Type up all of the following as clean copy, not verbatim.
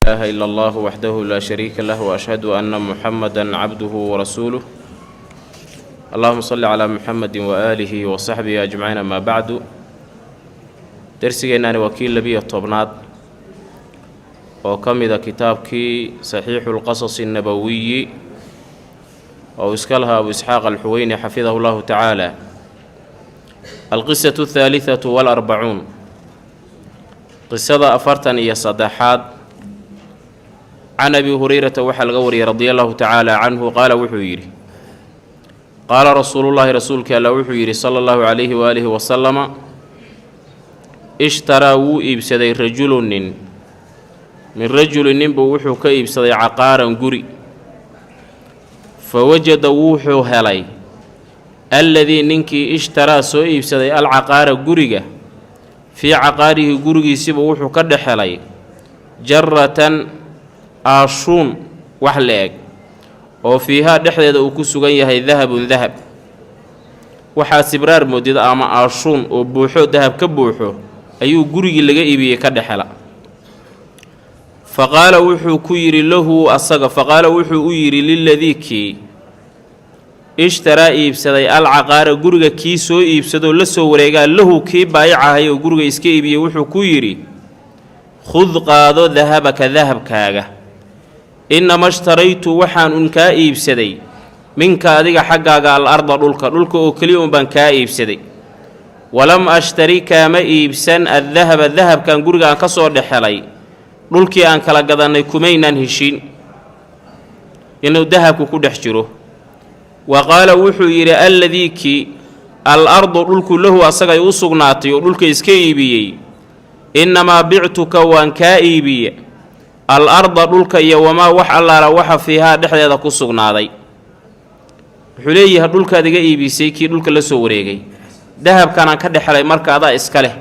لا إله إلا الله وحده لا شريك له وأشهد أن محمدا عبده ورسوله اللهم صل على محمد وآله وصحبه أجمعين. ما بعد درسنا وكيل لبي الطبنات وكمل كتابك صحيح القصص النبوي وإسكالها أبو إسحاق الحويني حفظه الله تعالى. القصة الثالثة والأربعون قصة أفرتني صدحات عن أبي هريرة وحل غوري رضي الله تعالى عنه قال وحيري قال رسول الله رسولك الله وحيري صلى الله عليه وآله وسلم اشترى وإبسدي رجل من رجل نبو وحو كإبسدي عقارا قري فوجد وحو هلي الذي ننكي اشترى سو إبسدي العقار قرية في عقاره قري سيبو وحو كد حلي جرة آشون وحلاق وفيها دحدد وكسوغن يحي ذهب waxaa sibraar moodida ama aashuun oo buuxo dahab ka buuxo ayuu gurigii laga iibiyay ka dhaxala. faqaala wuxuu ku yiri lahu asaga faqaala wuxuu u yiri lilladiki ishtaraa iibsaday alcaqaara guriga kii soo iibsado la soo wareegaa lahu kii baayacahay oo guriga iska iibiyay wuxuu ku yiri khud qaado dahabaka dahabkaaga إنما اشتريت وحان أنكا إيبسدي منك أديك حقاق الأرض دولك أكليهم بانكا إيبسدي ولم أشتري كاما إيبسن الذهب كان قرقا كسور دحلي دولكي أنك لقدان كمينا هشين إنه الذهب كود حجره. وقال وحو يرى الذي كي الأرض دولك له أساق يوسق ناطي ودولك إسكيبي إنما بعتك وانكا إيبي الأرض دولك يوما وح الله روح فيها دحديدا ku sugnaaday wuxuu leeyahay dhulka adiga iibisay kii dhulka la soo wareegay dahabkan ka dhaxlay marka ada iska leh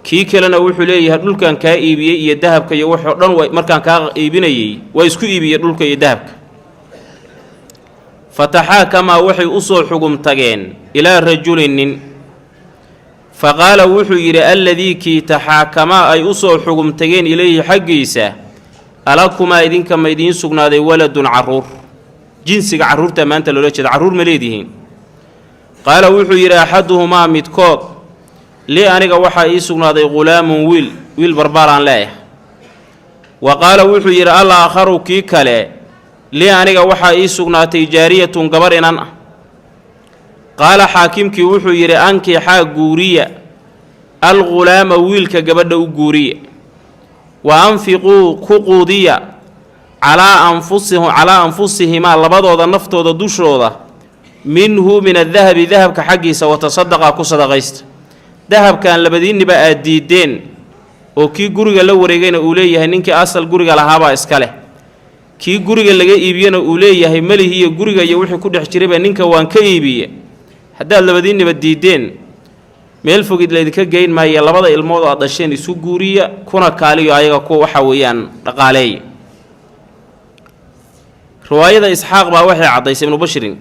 kii kalena wuxuu leeyahay dhulkan ka iibiyay iyo dahabka iyo wax oo dhan way markaan ka iibinayay way isku iibiyay dhulka iyo dahabka. fataha kama waxay u soo xugum tageen ila rajulin faqala wuxuu yiri alladhi ki tahaakama ay u soo xugum tageen ilayhi xaqiisa alakuma idinka ma idin sugnaaday waladun caruur jinsiga caruurta maanta loo jeedo caruur ma leedihiin. qaala wuxuu yiri ahaduhuma midkood li aniga waxa ii sugnaaday gulaamun wiil barbaaran leeyahay. wa qaala wuxuu yiri alla akharu kii kale li aniga waxa ii sugnaatay jaariyatun gabar inan ah. qaala xaakimkii wuxuu yiri anki xaa guuriya al gulaama wiilka gabadha u guuriya وأنفقوا كقودية على أنفسهما لبضوضا نفتوضا دوشوضا منه من الذهب كحقيسة وتصدقا كصدقيست ذهب كان لبدين نبقى الديدين وكي قرق لو ريقين أوليه ننك أصل قرق لهابا إسكاله كي قرق لغا إيبيان أوليه ملي هي قرق يوحي كده حجريبا ننك وان كيبيا حتى لبدين نبقى الديدين meel fogid leedka geyn ma ay labada ilmood oo dhasheen isu guuriya kuna kaaliyo ayaga ku waxa weeyaan dhaqaaleey. riwaayada isxaaq baa waxay cadaysay ibn bashirin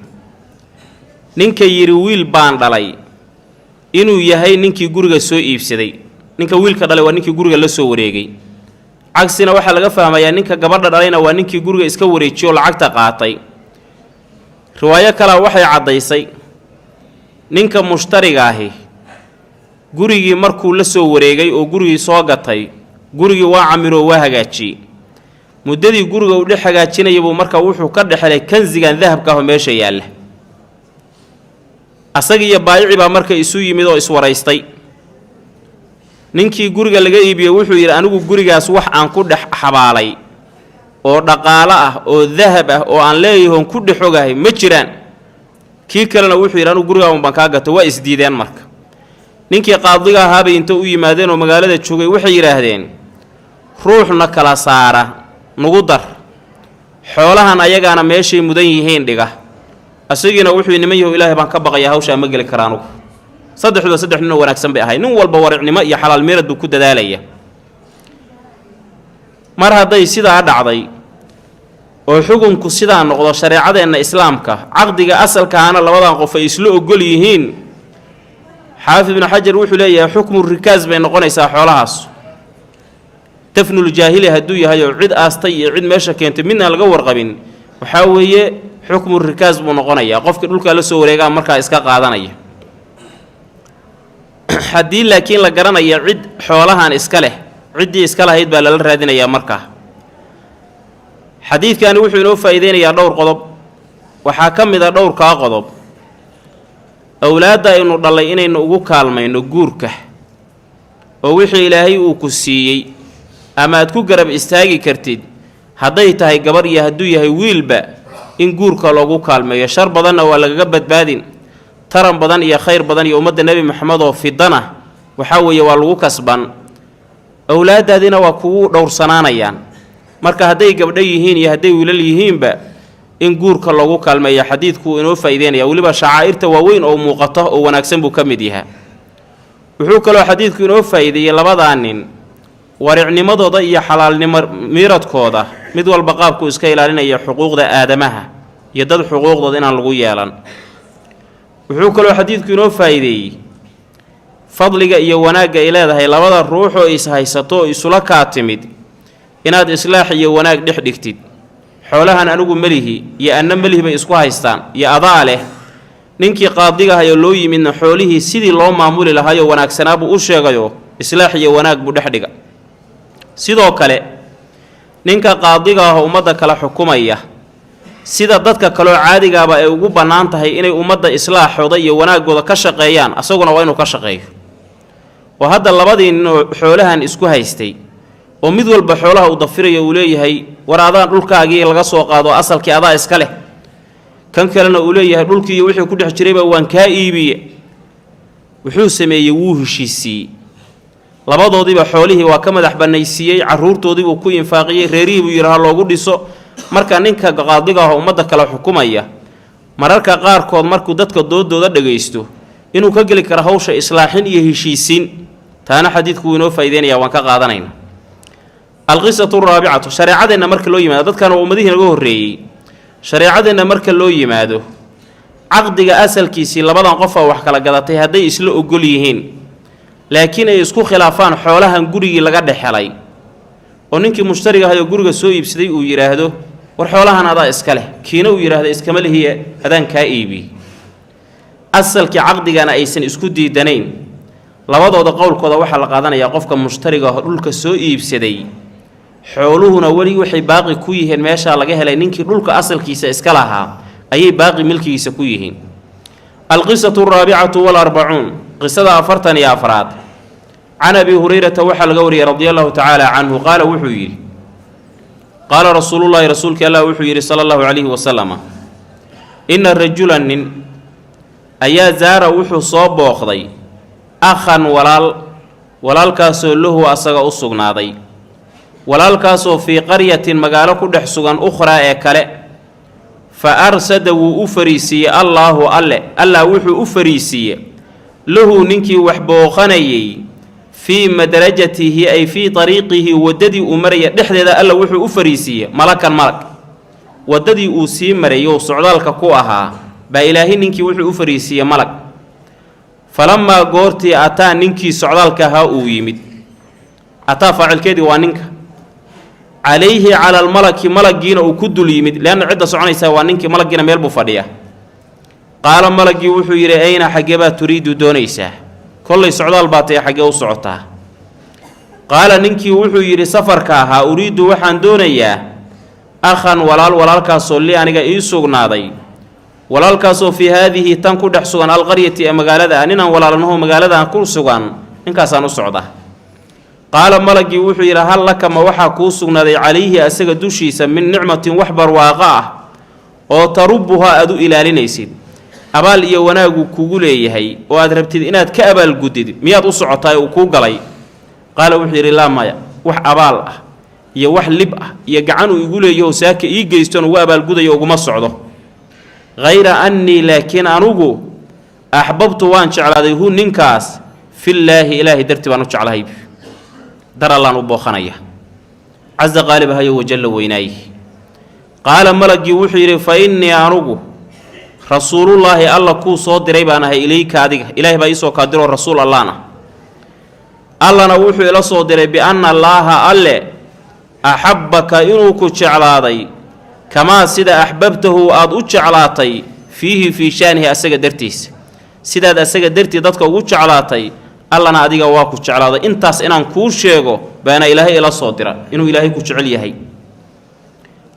ninka yiri wiil baan dhalay inuu yahay ninkii guriga soo iibsaday ninka wiilka dhalay waa ninkii guriga la soo wareegay. cagsina waxa laga fahmayaa ninka gabadha dhalayna waa ninkii guriga iska wareejiyo lacagta qaatay. riwaayo kale waxay cadaysay ninka mushtariga ahi gurigii markuu la soo wareegay oo gurigii soo gatay gurigii waa camiro waa hagaajiyay muddadii guriga uu dhex hagaajinayay buu marka wuxuu ka dhaxlay kanzigan dahabka ah meesha yaala. asagiyo baayici baa marka isu yimid oo iswaraystay. ninkii guriga laga iibiyay wuxuu yiri anigu gurigaas wax aan ku dhex xabaalay oo dhaqaale ah oo dahab ah oo aan leeyahay ku dhex ogahay ma jiraan. kii kalena wuxuu yiri anigu guriga baan ka gatay waa isdiideen marka. ninkii qaadiga ahaa bay inta u yimaadeen oo magaalada joogay waxay yiraahdeen ruuxna kala saara nugu dar xoolahan ayagaana meeshay mudan yihiin dhiga. asagina wuxuu niman yahay ilaahay baan ka baqayaa hawsha ma gali karaan. saddex nin wanaagsan bay ahay nin walba waricnimo iyo xalaal meerad ku dadaalaya. mar haday sidaa dhacday oo xukunku sidaa noqdo shariicadeena islaamka aqdiga asalkaana labadan qof ay isla ogol yihiin حافظ بن حجر وحو ليه حكم الركاز بين نقونيسا حولهاس dafnul jaahili hadduu yahay oo cid aastay iyo cid meesha keentay midna laga warqabin waxaa weeye xukmu rikaas buu noqonayaa qofkii dhulka la soo wareegaa markaa iska qaadanaya haddii laakiin la garanaya cid xoolahan iska leh ciddii iska lahayd baa lala raadinayaa markaa xadiidkani wuxuu inoo faa'iideynayaa dhowr qodob waxaa ka mid a dhowrkaa qodob awlaadda aynu dhallay inaynu ugu kaalmayno guurka oo wixii ilaahay uu ku siiyey ama aad ku garab istaagi kartid hadday tahay gabar iyo hadduu yahay wiilba in guurka loogu kaalmeeyo shar badanna waa lagaga badbaadin taran badan iyo khayr badan iyo ummadda nebi moxamed oo fidana waxaa weeye waa lagu kasban awlaaddaadina waa kugu dhowrsanaanayaan marka hadday gabdho yihiin iyo hadday wiilal yihiinba in guurka loogu kaalmeeyo xadiidku uu inoo faa'iideynaya weliba shacaa'irta waaweyn oo muuqato oo wanaagsan buu ka mid yahaa wuxuu kaloo xadiidku inoo faa'iideeyey labadaa nin waricnimadooda iyo xalaalnimo miiradkooda mid walba qaabku iska ilaalinaya xuquuqda aadamaha iyo dad xuquuqdooda inaan lagu yeelan wuxuu kaloo xadiidku inoo faa'iideeyey fadliga iyo wanaagga ay leedahay labada ruux oo is haysato oo isula kaa timid inaad islaax iyo wanaag dhex dhigtid xoolahan anigu melihi iyo anna melihi bay isku haystaan iyo adaa leh ninkii qaadigahayo loo yimidna xoolihii sidii loo maamuli lahaayoo wanaagsanaabuu u sheegayo islaax iyo wanaag buu dhex dhiga sidoo kale ninka qaadiga ah ummadda kala xukumaya sida dadka kaloo caadigaaba ay ugu bannaan tahay inay ummadda islaaxooda iyo wanaaggooda ka shaqeeyaan asaguna waa inuu ka shaqeeyo oo hadda labadii ninoo xoolahan isku haystay oo mid walba xoolaha uu dafirayo uu leeyahay war adaan dhulkaagii laga soo qaado asalkii adaa iska leh kan kalena uu leeyahay dhulkii iyo wixii ku dhex jirayba waan kaa iibiye wuxuu sameeyey wuu heshiisiiyey labadoodiiba xoolihii waa ka madax bannaysiiyey carruurtoodiibuu ku infaaqiyey reerihii buu yidhaha loogu dhiso marka ninka qaadiga ah ummadda kala xukumaya mararka qaarkood markuu dadka doodooda dhagaysto inuu ka geli karo hawsha islaaxin iyo heshiisiin taana xadiidku wuu inoo faa'iideynaya waan ka qaadanayna alqisatu araabicatu shareecadeenna marka loo yimaado dadkan waa ummadihii naga horreeyey shareecadeenna marka loo yimaado caqdiga asalkiisii labadan qofa wax kala gadatay hadday isla ogol yihiin laakiin ay isku khilaafaan xoolahan gurigii laga dhexelay oo ninkii mushtariga ahayo guriga soo iibsaday uu yidhaahdo war xoolahan adaa iska leh kiina uu yidhaahdo iskama lihiye adaan kaa iibi asalkii caqdigana aysan isku diidanayn labadooda qowlkooda waxaa la qaadanayaa qofka mushtariga ah dhulka soo iibsaday xooluhuna weli waxay baaqi ku yihiin meeshaa laga helay ninkii dhulka asalkiisa iska lahaa ayay baaqi milkigiisa ku yihiin alqisatu araabicatu walarbacuun qisada 44 can abi hurayrata waxaa laga wariyey radia allahu tacaala canhu qaala wuxuu yidhi qaala rasuulullaahi rasuulkii allah wuxuu yidhi sala allahu calayhi wasalama inna rajulan nin ayaa zaara wuxuu soo booqday akhan walaalkaasoo lahu asaga u sugnaaday walaalkaasoo fii qaryatin magaalo ku dhex sugan ukhraa ee kale fa arsada wuu u fariisiiyey allaahu allah wuxuu u fariisiiye lahu ninkii wax booqanayay fii madrajatihi ay fii ariiqihi waddadii uu maraya dhexdeeda alla wuxuu u fariisiiye malakan malag waddadii uu sii marayou socdaalka ku ahaa baa ilaahay ninkii wuxuu u fariisiiye malag falammaa goortii ataa ninkii socdaalka ahaa uu yimid ataa faacilkeedii waa ninka calayhi cala almalaki malaggiina uu ku dul yimid leanna cidda soconaysaa waa ninkii malaggiina meel buu fadhiya qaala malaggii wuxuu yidhi ayna xaggee baad turiidu doonaysaa kollay socdaal baa tae xaggee u socotaa qaala ninkii wuxuu yidhi safarka ahaa uriiddu waxaan doonayaa akhan walaalkaasoo li aniga ii sugnaaday walaalkaasoo fii haadihi tan ku dhex sugan alqaryati ee magaalada ah ninaan walaalanaho magaaladaaan ku sugan ninkaasaan u socda qaala malaggii wuxuu yidhi hal laka ma waxaa kuu sugnaaday calayhi asaga dushiisa min nicmatin wax barwaaqo ah oo tarubbuhaa aad u ilaalinaysid abaal iyo wanaagu kugu leeyahay oo aad rabtid inaad ka abaalgudid miyaad u socotaay uu kuu galay qaala wuxuu yidhi laa maya wax abaal ah iyo wax lib ah iyo gacan uu igu leeyaho saaka ii geystoon ugu abaalgudayo uguma socdo hayra annii laakiin anugu axbabtu waan jeclaaday hu ninkaas fillaahi ilaahay dartii baan u jeclahay dar allaan u booqanaya casa qaalibahayo wajalla weynaaye qaala malaggii wuxuu yidhi fa innii anugu rasuulullaahi alla kuu soo diray baan ahay ilayka adiga ilaahay baa iisoo kaa diroo rasuul allaana allana wuxuu ila soo diray bianna allaaha alle axabbaka inuu ku jeclaaday kamaa sida axbabtahu aad u jeclaatay fiihi fii shaanihi asaga dartiisa sidaad asaga dartii dadka ugu jeclaatay allana adiga waa ku jeclaaday intaas inaan kuu sheego baana ilaahay ila soo dira inuu ilaahay ku jecel yahay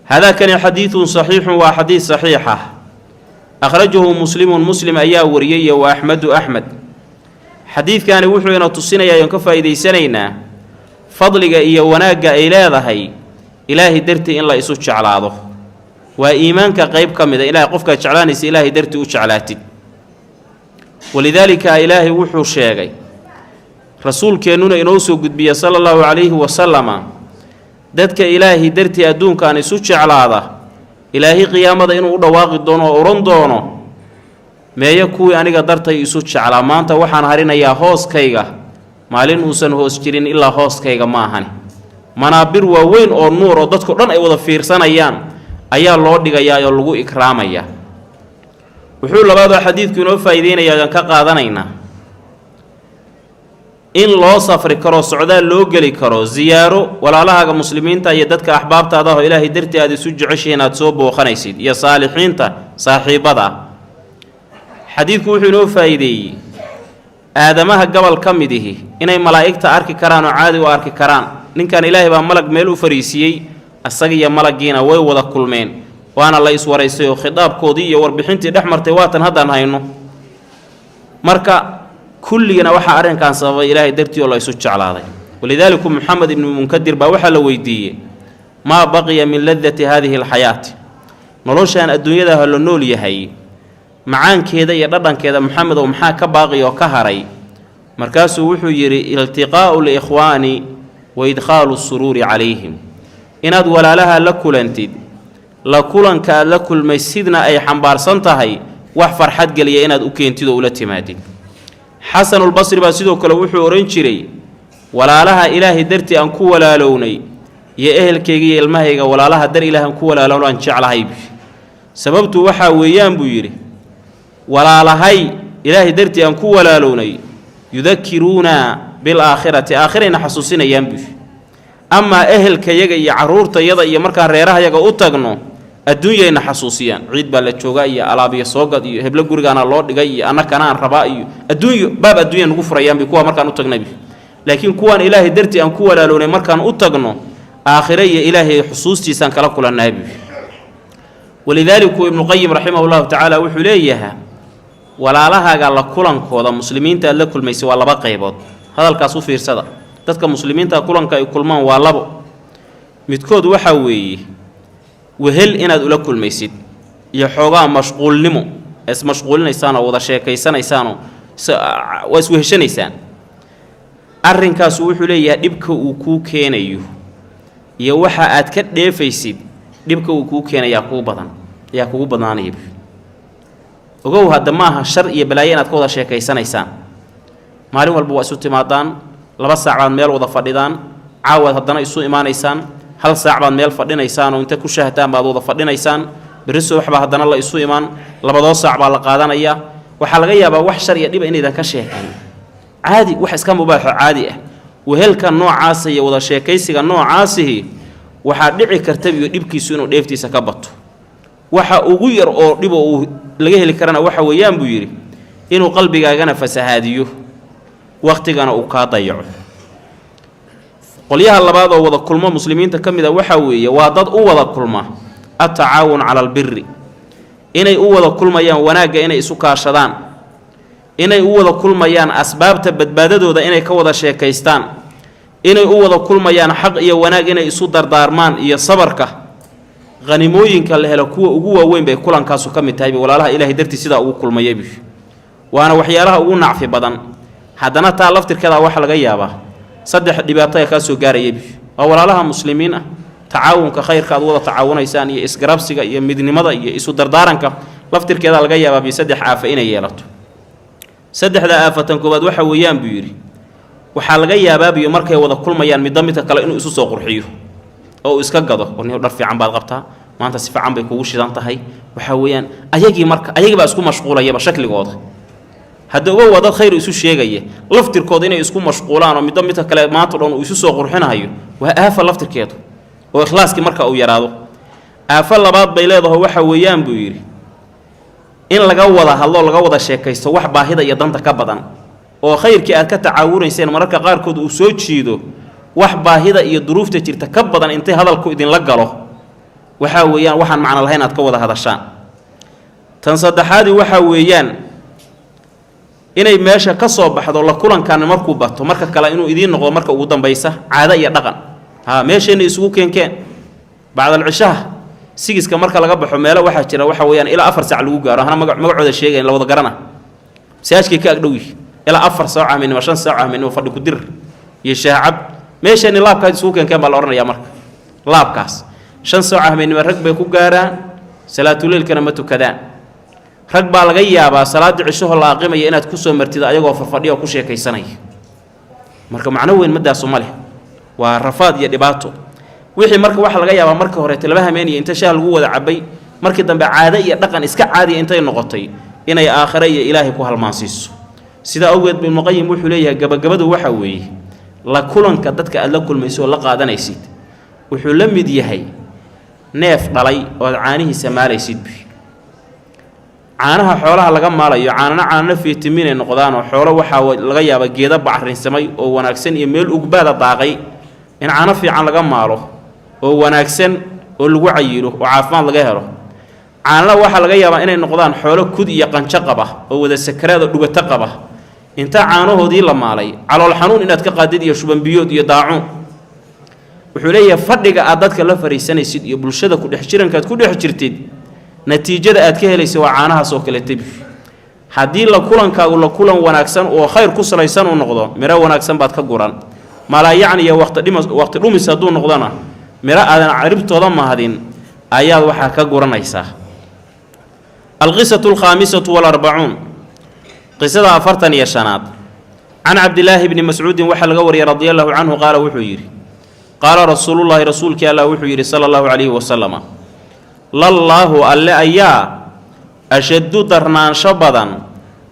هذا كان حديث صحيح وحديث صحيحة أخرجه مسلم أيا وريي وأحمد أحمد حديث كان وحونا تصينا يا ينكفى إذا سنينا فضلك إيا وناقا إلى ذهي إلهي درتي إن لا يسوش على هذا وإيمانك قيب كمذا إلهي قفك شعلانيس إلهي درتي وشعلاتي ولذلك إلهي وحو الشيغي رسول كانون إنوسو قد بي صلى الله عليه وسلم dadka ilaahi dartii adduunkaan isu jeclaada ilaahi qiyaamada inuu u dhawaaqi doono oo oran doono meeya kuwii aniga dartay isu jeclaa maanta waxaan harinayaa hooskayga maalin uusan hoos jirin ilaa hooskayga ma ahani manaabir waaweyn oo nuur oo dadku dhan ay wada fiirsanayaan ayaa loo dhigayaa oo lagu ikraamaya wuxuu labaadoo xadiidku inoo faa'iideynayaa aan ka qaadanaynaa in loo safri karo socdaal loo geli karo ziyaaro walaalahaaga muslimiinta iyo dadka axbaabtaada oo ilaahay dartii aad isu jeceshihiin aad soo booqanaysid iyo saalixiinta saaxiibada xadiidku wuxuu inoo faa'iideeyey aadamaha gobol ka mid ihi inay malaa'igta arki karaan oo caadi u arki karaan ninkan ilaahay baa malag meel u fariisiyey asaga iyo malaggiina way wada kulmeen waana la iswaraysay oo khitaabkoodii iyo warbixintii dhex martay waatan haddaan hayno marka كلنا وحا أرين كان صفا إلهي درتي والله يسوع على ولذلك محمد بن منكدر باوحا لويدية ما بقي من لذة هذه الحياة نلوش أن الدنيا ده هلنول يهي معان كذا يردن كذا محمد ومحا كباقي وكهري مركاسه وحو يري التقاء الإخوان وإدخال السرور عليهم إن ولا لها لكلنتد لكلن كلكل مسيدنا أي حنبار سنتهي وحفر حد قال يا إن أكينتد أولتي مادي حسن البصري باسيدو كلا وحو أورين جيري ولا لها إلهي درتي أن كو ولا لوني يا أهل كيغي المهيغا ولا لها در إله أن كو ولا لون أن جعلها يبي سببتو وحا ويان بيري ولا لهي إلهي درتي أن كو ولا لوني يذكرونا بالآخرة آخرين حسوسين ينبي أما أهل كيغا يعرورتا يدا يمركا ريرها يغا أتغنو الدنيا إن حسوسيان عيد بالجوجا يا علابي صوغد هبل غورغانا لو دغاي انا كان ربا الدنيا باب الدنيا نغو فريان بي كوا markaan u tagnay laakiin kuwan ilaahi darti aan ku walaaloonay markaan u tagno aakhiraya ilaahi xusuustiisan kala kulanay ولذلك ابن قيم رحمه الله تعالى wuxuu leeyahay walaalahaaga la kulankooda muslimiinta la kulmaysi waa laba qaybood hadalkaas u fiirsada dadka muslimiinta kulanka ay kulmaan waa labo midkood waxa weeye وهل إن أدو لكل ميسيد يحوغا مشغول نمو اس مشغولين إيسانو ودا شيكيسان إيسانو واسوهشان إيسان أرين كاسو وحو ليه دبك وكو كينا يوحا أدكت ديفيسيد دبك وكو كينا ياكو بدان يب وقو هادا ماها شر يبلايين أدكو ودا شيكيسان إيسان مالين والبواسو تمادان لبس ساعان ميل ودا فردان عاود هادانا إسو إيمان إيسان هل ساعة ميل فدينيسان وانت ku shaahtaan baad wada fadhinaysaan bariso waxba hadana la isu iman labadoo saac baa la qaadanaya waxa laga yaabaa wax shar iyo dhib inaydan ka sheekan caadi wax iska mubaax caadi ah wehelka noocaas iyo wada sheekaysiga noocaasihi waxa dhici karta iyo dhibkiisu inuu dheeftiisa ka bato waxa ugu yar oo dhib oo laga heli karana waxa weeyaan buu yiri inuu qalbigaagana fasahaadiyo waqtigana uu ka dayaco qolyaha labaad oo wada kulmo muslimiinta kamida waxa weeye waa dad u wada kulma at-taawun 'ala al-birri inay u wada kulmayaan wanaaga inay isu kaashadaan inay u wada kulmayaan asbaabta badbaadadooda inay ka wada sheekaystaan inay u wada kulmayaan xaq iyo wanaag inay isu dardaarmaan iyo sabarka qanimooyinka la helo kuwa ugu waaweyn bay kulankaasu kamid tahay walaalaha ilaahay dartii sida ugu kulmayay waana waxyaalaha ugu nacfi badan haddana taa laftirkeeda waxa laga yaabaa صدح دباتة كاسو جاري أولها مسلمين تعاون كخير كاد وضع تعاون إنسان يسقرب سجى يمدني مضى يسود دردارنك لفتر كذا الجاية بيسدح عافين يلته سدح ذا آفة كبد وحويان بيري وحال جاية بابي يمرك وضع كل ما يعني مدمتك كلا إنه يسوس قرحيه أو إسكجده ونيه رفع عن بعض غبتها ما أنت سفع عن بيكوش ذا هاي وحويان أيجي مرك أيجي بس كون مشغولة يبقى شكل واضح hadda uga wada khayr isu sheegaya laftirkooda inay isku mashquulaan oo midba midka kale maanta dhan uu isu soo qurxinayo waa aafa laftirkeedu oo ikhlaaskii marka uu yaraado aafa labaad bay leedahay waxa weeyaan buu yiri in laga wada hadlo laga wada sheekaysto wax baahida iyo danta ka badan oo khayrkii aad ka tacaawunayseen mararka qaarkood uu soo jiido wax baahida iyo duruufta jirta ka badan intay hadalku idin la galo waxa weeyaan waxaan macna lahayn aad ka wada hadashaan tan saddexaadi waxa weeyaan inay meesha ka soo baxdo la kulankan markuu bato marka kale inuu idin noqdo marka ugu dambaysa caado iyo dhaqan meesheenna isugu keenkeen bacda al-cishaa sigiska marka laga baxo meelo waxa jira waxa weeyaan ilaa 4 saac lagu gaaro hana magacooda sheegay la wada garana saashkii ka agdhow ilaa 4 saac ama 5 saac ama fadhi ku dir iyo shaacab meesheenna laabka isugu keenkeen baa la oranayaa marka laabkaas 5 saac ama rag bay ku gaaraan salaatul leelkana ma tukadaan rag baa laga yaabaa salaada cisho la aqimay inaad ku soo martid ayagoo farfadhiyo ku sheekaysanay marka macna weyn madaas uma leh waa rafaad iyo dhibaato wixii marka waxa laga yaabaa marka hore talaba hameeniyo inta shaah lagu wada cabay markii dambe caado iyo dhaqan iska caadi intay noqotay inay aakhira iyo ilaahi ku halmaansiiso sida awgeed bin muqayyim wuxuu leeyahay gabagabadu waxa weeye la kulanka dadka aad la kulmayso la qaadanaysid wuxuu la mid yahay neef dhalay oo caanihiisa maalaysid caanaha xoolaha laga maalayo caanana fiitamiin ay noqdaan oo xoolo waxa laga yaaba geeda bacrinsamay oo wanaagsan iyo meel ugbaada daaqay in caano fiican laga maalo oo wanaagsan oo lagu cayiro oo caafimaad laga helo caanana waxa laga yaabaa inay noqdaan xoolo kud iyo qanjo qaba oo wada sakaraad oo dhugato qaba inta caanahoodii la maalay calool xanuun inaad ka qaadid iyo shuban biyood iyo daacuun wuxuu leeyahay fadhiga aad dadka la fariisanaysid iyo bulshada ku dhex jirankaad ku dhex jirtid natiijada aad ka helayso waa caanahaas oo kale tabi haddii la kulankaagu la kulan wanaagsan oo khayr ku salaysan uu noqdo miro wanaagsan baad ka guran mala yacni waqti dhumis hadduu noqdana miro aadan caribtooda mahadin ayaad waxaa ka guranaysaa القصة الخامسة والأربعون قصة أفرتن يا شناد عن عبد الله بن مسعود وحل قوري رضي الله عنه قال وحيري قال رسول الله رسولك الله وحيري صلى الله عليه وسلم لله ألا أيا أشد درنان شبدا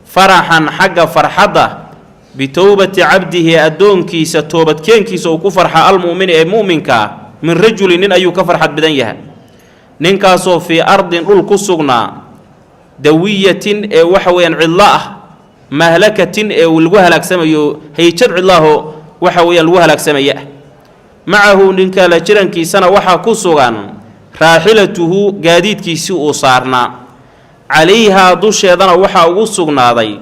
فرحا حق فرحده بتوبة عبده أدون كيس توبة كين كيس وكفرح المؤمن مؤمنك من رجل نين أيو كفرحت بدنيها ننكاسو في أرض الكسغنا دوية وحوين علاء مهلكة والوهلك سميو هي شرع الله وحوين الوهلك سميه معه ننكا لجرن كيسنا وحا كسغان راحلته قاديد كيسو صارنا عليها دوش يدنا وحا وصغنا ذي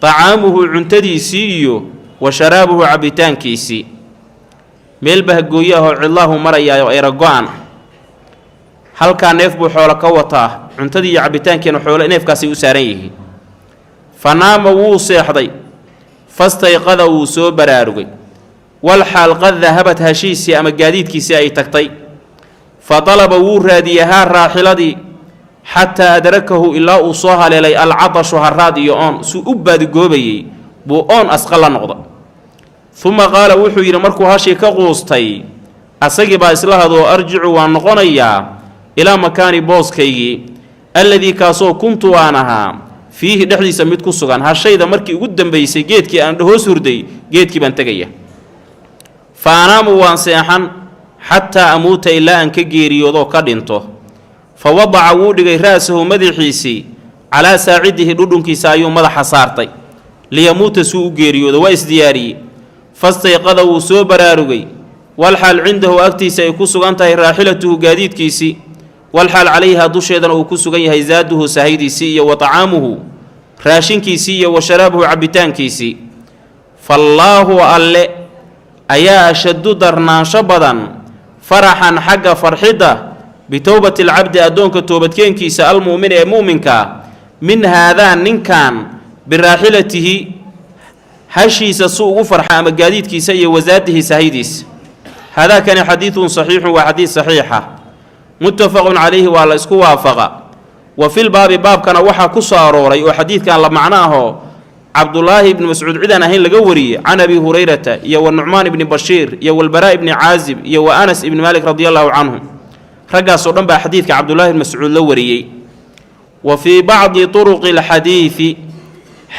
طعامه عنتدي سيو وشرابه عبتان كيسي ميلبه قويه الله مريا وإيرقوان هل كان يفبو حولك وطاه عنتدي عبتان كانوا حول نيف كاسي أساريه فنام ووصيح ذي فاستيقظ وسو براروي والحال قد ذهبت هشيسي أما قاديد كيسي أي تقطي فطلب وراديها الراحلة حتى أدركه إلا أصوها للي العطش هالرادي أون سؤباد قوبي بو أون أسقل النقضة ثم قال وحي مركو هاشي كغوستي أسقب إسلاه ذو أرجع وانقنيا إلى مكان بوسكي الذي كاسو كنت وانها فيه دحدي سميتكو السغان هالشي ذا مركي قدام بيسي جيتكي أنه سردي جيتكي بانتقيا فأنام وانسيحا حتى أموت إلا أن كجيري وضو كدنته فوضع وودغي راسه مدحيسي على ساعده دودنكي سايو مدح صارتي ليموت سوء جيريو دوايس دياري فاستيقظ وسو براروغي والحال عنده أكتي سيكسو أنتهي راحلته قاديد كيسي والحال عليها دوشيدا وكسو غيها زاده سهيدي سي وطعامه راشن كيسي وشرابه عبتان كيسي فالله ألي أيا أشد درنا شبدا فرحا حق فرحده بتوبة العبد أدونك توبة كينكي سأل مؤمن مؤمنك من هذا ننكان براحلته هشي سسوء فرحة مقاديد كيسي وزاده سهيديس هذا كان حديث صحيح وحديث صحيحة متفق عليه وعلى اسكو وافق وفي الباب باب كان وحا كساروري وحديث كان معناه عبد الله بن مسعود عدنا هين لقوري عن أبي هريرة يا والنعمان بن بشير يا والبراء بن عازب يا وأنس بن مالك رضي الله عنهم رجع صدام بحديث عبد الله بن مسعود لوري وفي بعض طرق الحديث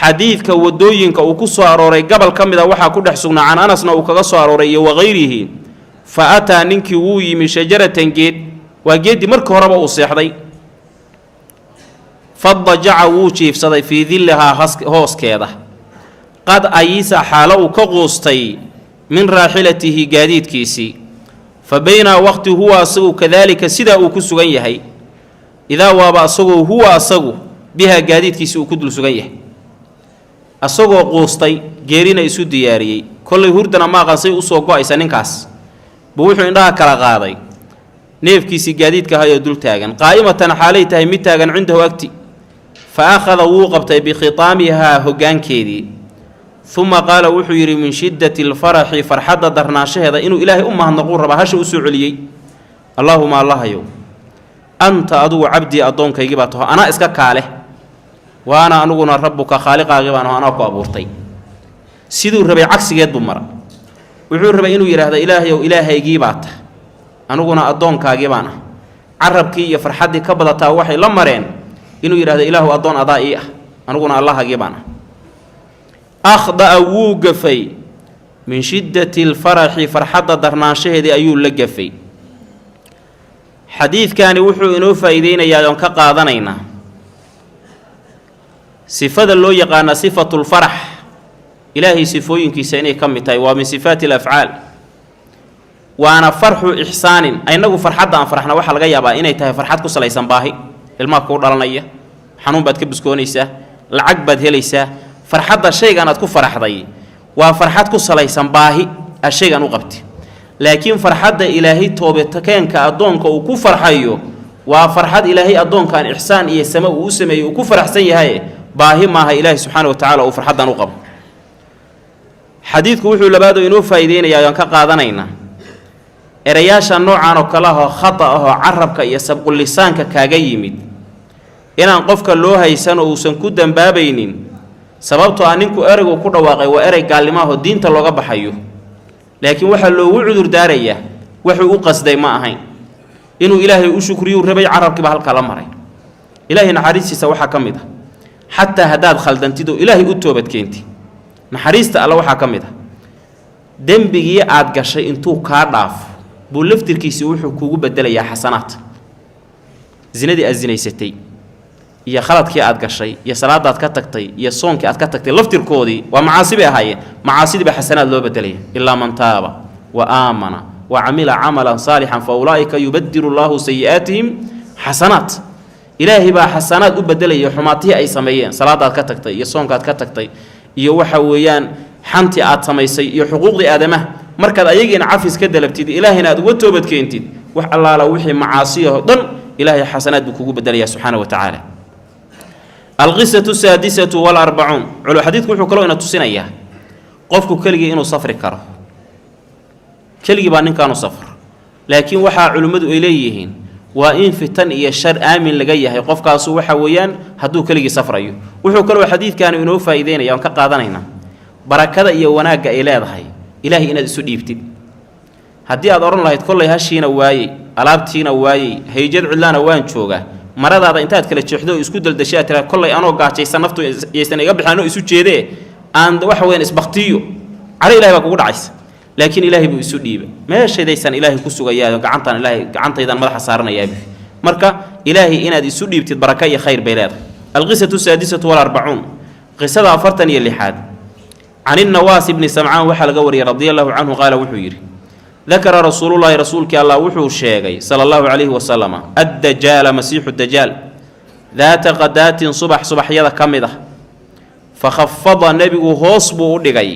xadiidka wadooyinka uu ku soo arooray gobol ka mid ah waxaa ku dhex sugnaa can anasna uu kaga soo arooray iyo waqayrihi fa ataa ninkii wuu yimi shajaratan geed waa geeddii markii horeba uu seexday fadajaca wuu jiifsaday fii dillahaa hooskeeda qad ayisa xaalo uu ka quustay min raaxilatihi gaadiidkiisii fa baynaa waqti huwa asagu kadaalika sidaa uu ku sugan yahay idaa waaba asagoo huwa asagu bihaa gaadiidkiisii uu ku dul sugan yahay asagoo quustay geerina isu diyaariyey kollay hurdana ma aqansay u soo go-aysa ninkaas buu wuxuu indhaha kala qaaday neefkiisii gaadiidka ahayoo dul taagan qaa'imatan xaalay tahay mid taagan cindahu agti fa akhada wuu qabtay bikhitaamihaa hoggaankeedii uma qaala wuxuu yidhi min shiddati alfaraxi farxadda darnaanshaheeda inuu ilaahay u mahadnaquu rabaa hasha u soo celiyey allaahuma allahayow anta adugu cabdii addoonkaygii baa taho anaa iska kaale waana anuguna rabbuka khaaliqaagii baan aho anaa ku abuurtay siduu rabay cagsigeed buu mara wuxuu rabay inuu yidhaahdo ilaahayow ilaahaygii baa tah anuguna addoonkaagii baan ah carabkii iyo farxaddii ka badataa waxay la mareen inuu yidhahdo ilaahu addoon adaa ii ah anuguna allahagii baan ah akhda'a wuu gafay min shiddati alfaraxi farxadda darnaanshaheedii ayuu la gafay xadiidkani wuxuu inoo faa'iideynayaa oon ka qaadanaynaa sifada loo yaqaana sifatulfarax ilaahay sifooyinkiisa inay ka mid tahay waa min sifaati alafcaal waana farxu ixsaanin inagu farxadda aan farxna waxaa laga yaabaa inay tahay farxad ku salaysan baahi ilmaha kuu dhalanaya xanuun baad ka buskoonaysaa lacag baad helaysaa farxadda shaygan aad ku faraxday waa farxad ku salaysan baahi aad shaygan u qabti laakiin farxadda ilaahay toobadkeenka addoonka uu ku farxayo waa farxad ilaahay addoonkan ixsaan iyo sama uu u sameeyey uu ku faraxsan yahay baahi maaha ilaahay subxaana wa tacaala uu farxaddan u qabo xadiidku wuxuu labaadoo inoo faa'iideynayaa ayaan ka qaadanaynaa erayaasha noocan oo kale ahoo khata ahoo carabka iyo sabqulisaanka kaaga yimid inaan qofka loo haysan oo uusan ku dambaabaynin sababtoo ah ninku ereygu ku dhawaaqay waa erey gaalnimaahoo diinta looga baxayo laakiin waxaa loogu cudur daarayaa wuxuu u qasday ma ahayn inuu ilaahay u shukriyuu rabay carabkiiba halkaa la maray ilaahay naxariistiisa waxaa ka mid ah xataa haddaad khaldantid oo ilaahay u toobadkeenti naxariista alle waxaa ka mid ah dembigii aad gashay intuu kaa dhaafo buu laftirkiisii wuxuu kuugu bedelayaa xasanaad zinadii aad zinaysatay iyo khaladkii aad gashay iyo salaadaad ka tagtay iyo soonkii aad ka tagtay laftirkoodii waa macaasi bay ahaayeen macaasidii baa xasanaad loo bedelaya ilaa man taaba wa aamana wa camila camalan saalixan fa ulaa'ika yubadilu llaahu sayi'aatihim xasanaat ilaahay baa xasanaad u bedelaya xumaatihii ay sameeyeen salaadaad ka tagtay iyo soonkaad ka tagtay iyo waxa weeyaan xantii aad samaysay iyo xuquuqdii aadamaha markaad ayagiina cafis ka dalabtid ilaahayna aad uga toobadkeentid wax allaala wixii macaasiyaho dhan ilaahay xasanaad buu kugu bedelayaa subxaana wa tacaala alqisatu saadisatu walarbacuun xadiidku wuxuu kaloo ina tusinayaa qofku keligii inuu safri karo keligii baa ninkaanu safr laakiin waxaa culimmadu ay leeyihiin waa in fitan iyo shar aamin laga yahay qofkaasu waxa weeyaan hadduu keligii safrayo wuxuu kaloo xadiidkaani inoo faa'iideynaya aan ka qaadanaynaa barakada iyo wanaagga ay leedahay ilaahay inaad isu dhiibtid haddii aad odhan lahayd kollay hashiina waayey alaabtiina waayey hayjad cidlaana waan joogaa maradaada intaad kala jeexdo oo isku daldashay aad tiraa kollay anoo gaajaysan naftu yaysan iga bixin anoo isu jeedee aan waxa weeyaan isbaktiyo caro ilahay baa kugu dhacaysa laakiin ilaahay buu isu dhiibay meeshaydaysan ilaahay ku sugayaa gacantaydan madaxa saaranayaa marka ilaahay inaad isu dhiibtid baraka iyo khayr bay leedahay alqisatu saadisatu walarbacuun qisada 46 can innawaas ibni samcaan waxaa laga wariyay radia allahu canhu qaala wuxuu yidhi dakara rasuulullaahi rasuulkii allah wuxuu sheegay sala allahu calayhi wasalama addajaala masiixu dajaal daata qadaatin subaxyada ka mid ah fakhafada nebigu hoos buu u dhigay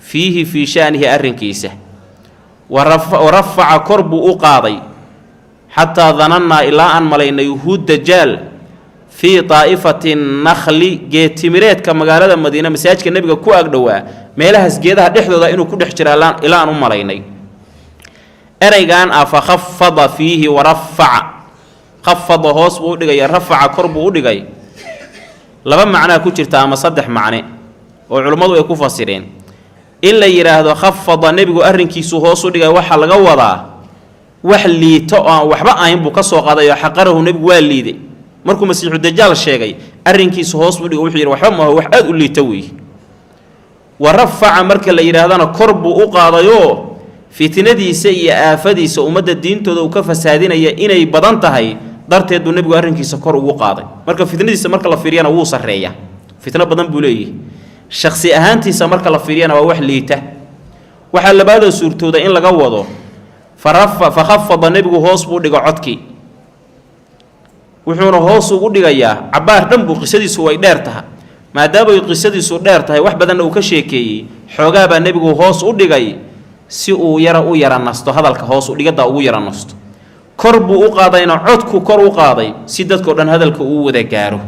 fiihi fii sha'nihi arrinkiisa warafaca kor buu u qaaday xataa danannaa ilaa aan malaynay hu dajaal fii daa'ifati nakhli geedtimireedka magaalada madiina masaajidka nebiga ku agdhowaa meelahaas geedaha dhexdooda inuu ku dhex jira ilaa aan u malaynay ereygan ah fakhafada fiihi warafaca khafada hoos buu u dhigay rafaca kor buu u dhigay laba macnaa ku jirta ama saddex macne oo culummadu ay ku fasireen in la yidhaahdo khafada nebigu arrinkiisu hoos u dhigay waxaa laga wadaa wax liito oo aan waxba ahayn buu ka soo qaadayoo xaqarahu nebigu waa liiday markuu masiixu dajaal sheegay arrinkiisa hoos u dhigo wuxuu yidhi waxba maaha wax aad u liita weeye wa rafaca marka la yidhaahdana kor buu u qaadayoo fitnadiisa iyo aafadiisa ummadda diintooda uu ka fasaadinaya inay badan tahay darteed buu nebigu arrinkiisa kor ugu qaaday marka fitnadiisa marka la fiiriyana wuu sarreeyaa fitno badan buu leeyahay shakhsi ahaantiisa marka la fiiriyana waa wax liita waxaa labaadoo suurtooda in laga wado fakhafada nebigu hoos buu dhigo codkii wuxuuna hoos ugu dhigayaa cabbaar dhan buu qisadiisu way dheer tahay maadaamay qisadiisu dheer tahay wax badanna uu ka sheekeeyey xoogaa baa nebigu hoos u dhigay si uu u yara nasto hadalka hoos u dhigada ugu yara nasto kor buu u qaadayna codku kor u qaaday si dadkoo dhan hadalka uu wada gaaro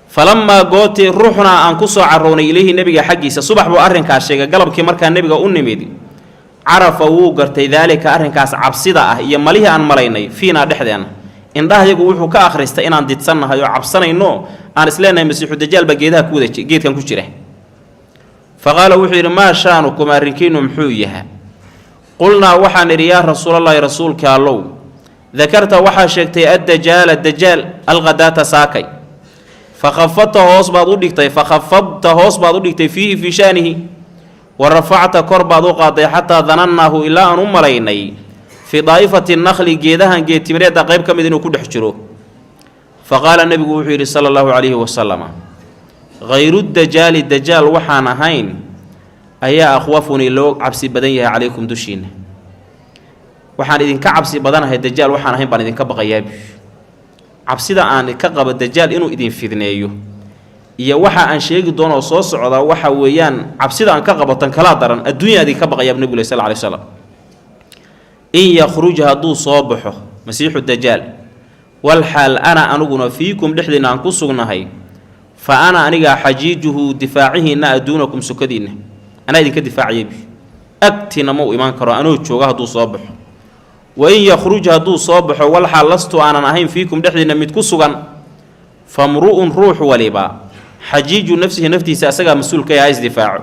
falamaa gootay ruuxnaa aan ku soo carrownay ilayhi nebiga xaggiisa subax buu arrinkaas sheegay galabkii markaa nebiga u nimid carafa wuu gartay daalika arrinkaas cabsida ah iyo malihii aan malaynay fiinaa dhexdeenna indhahayagu wuxuu ka akhristay inaan didsannahay oo cabsanayno aan isleenahay masiixu dajaal baa geedkan ku jira faqaala wuxuu yidhi maa shaanukum arrinkiinu muxuu yahaa qulnaa waxaan idhi yaa rasuulallaahi rasuulka allow dakarta waxaa sheegtay addajaala dajaal alqadaata saakay fakhafadta hoos baad u dhigtay fiihi fii shaanihi wa rafacta kor baad u qaaday xataa danannaahu ilaa aan u malaynay fii daa'ifati nakli geedahan geedtimireedda qayb ka mid inuu ku dhex jiro faqaala nebigu wuxuu yidhi sala allahu calayhi wasalama hayru dajaali dajaal waxaan ahayn ayaa akhwafunii loo cabsi badan yahay calaykum dushiinna waxaan idinka cabsi badanahay dajaal waxaan ahayn baan idinka baqayaabi cabsida aan ka qabo dajaal inuu idin fidneeyo iyo waxa aan sheegi doono oo soo socda waxa weeyaan cabsida aan ka qabo tan kala daran adduunya idinka baqayaab nebigu sallallahu alayhi wasallam in yakhruj hadduu soo baxo masiixu dajaal wal xaal ana anuguna fiikum dhexdiina aan ku sugnahay fa ana aniga xajiijuhu difaacihiina adduunakum sukadiina anaa idinka difaacayay agtina ma u imaan karo anoo jooga hadduu soo baxo wa in yakhruj hadduu soo baxo wal xaal lastu aanan ahayn fiikum dhexdiina mid ku sugan famru'un ruux waliba xajiiju nafsihi naftiisa asagaa mas-uulka yaha isdifaaco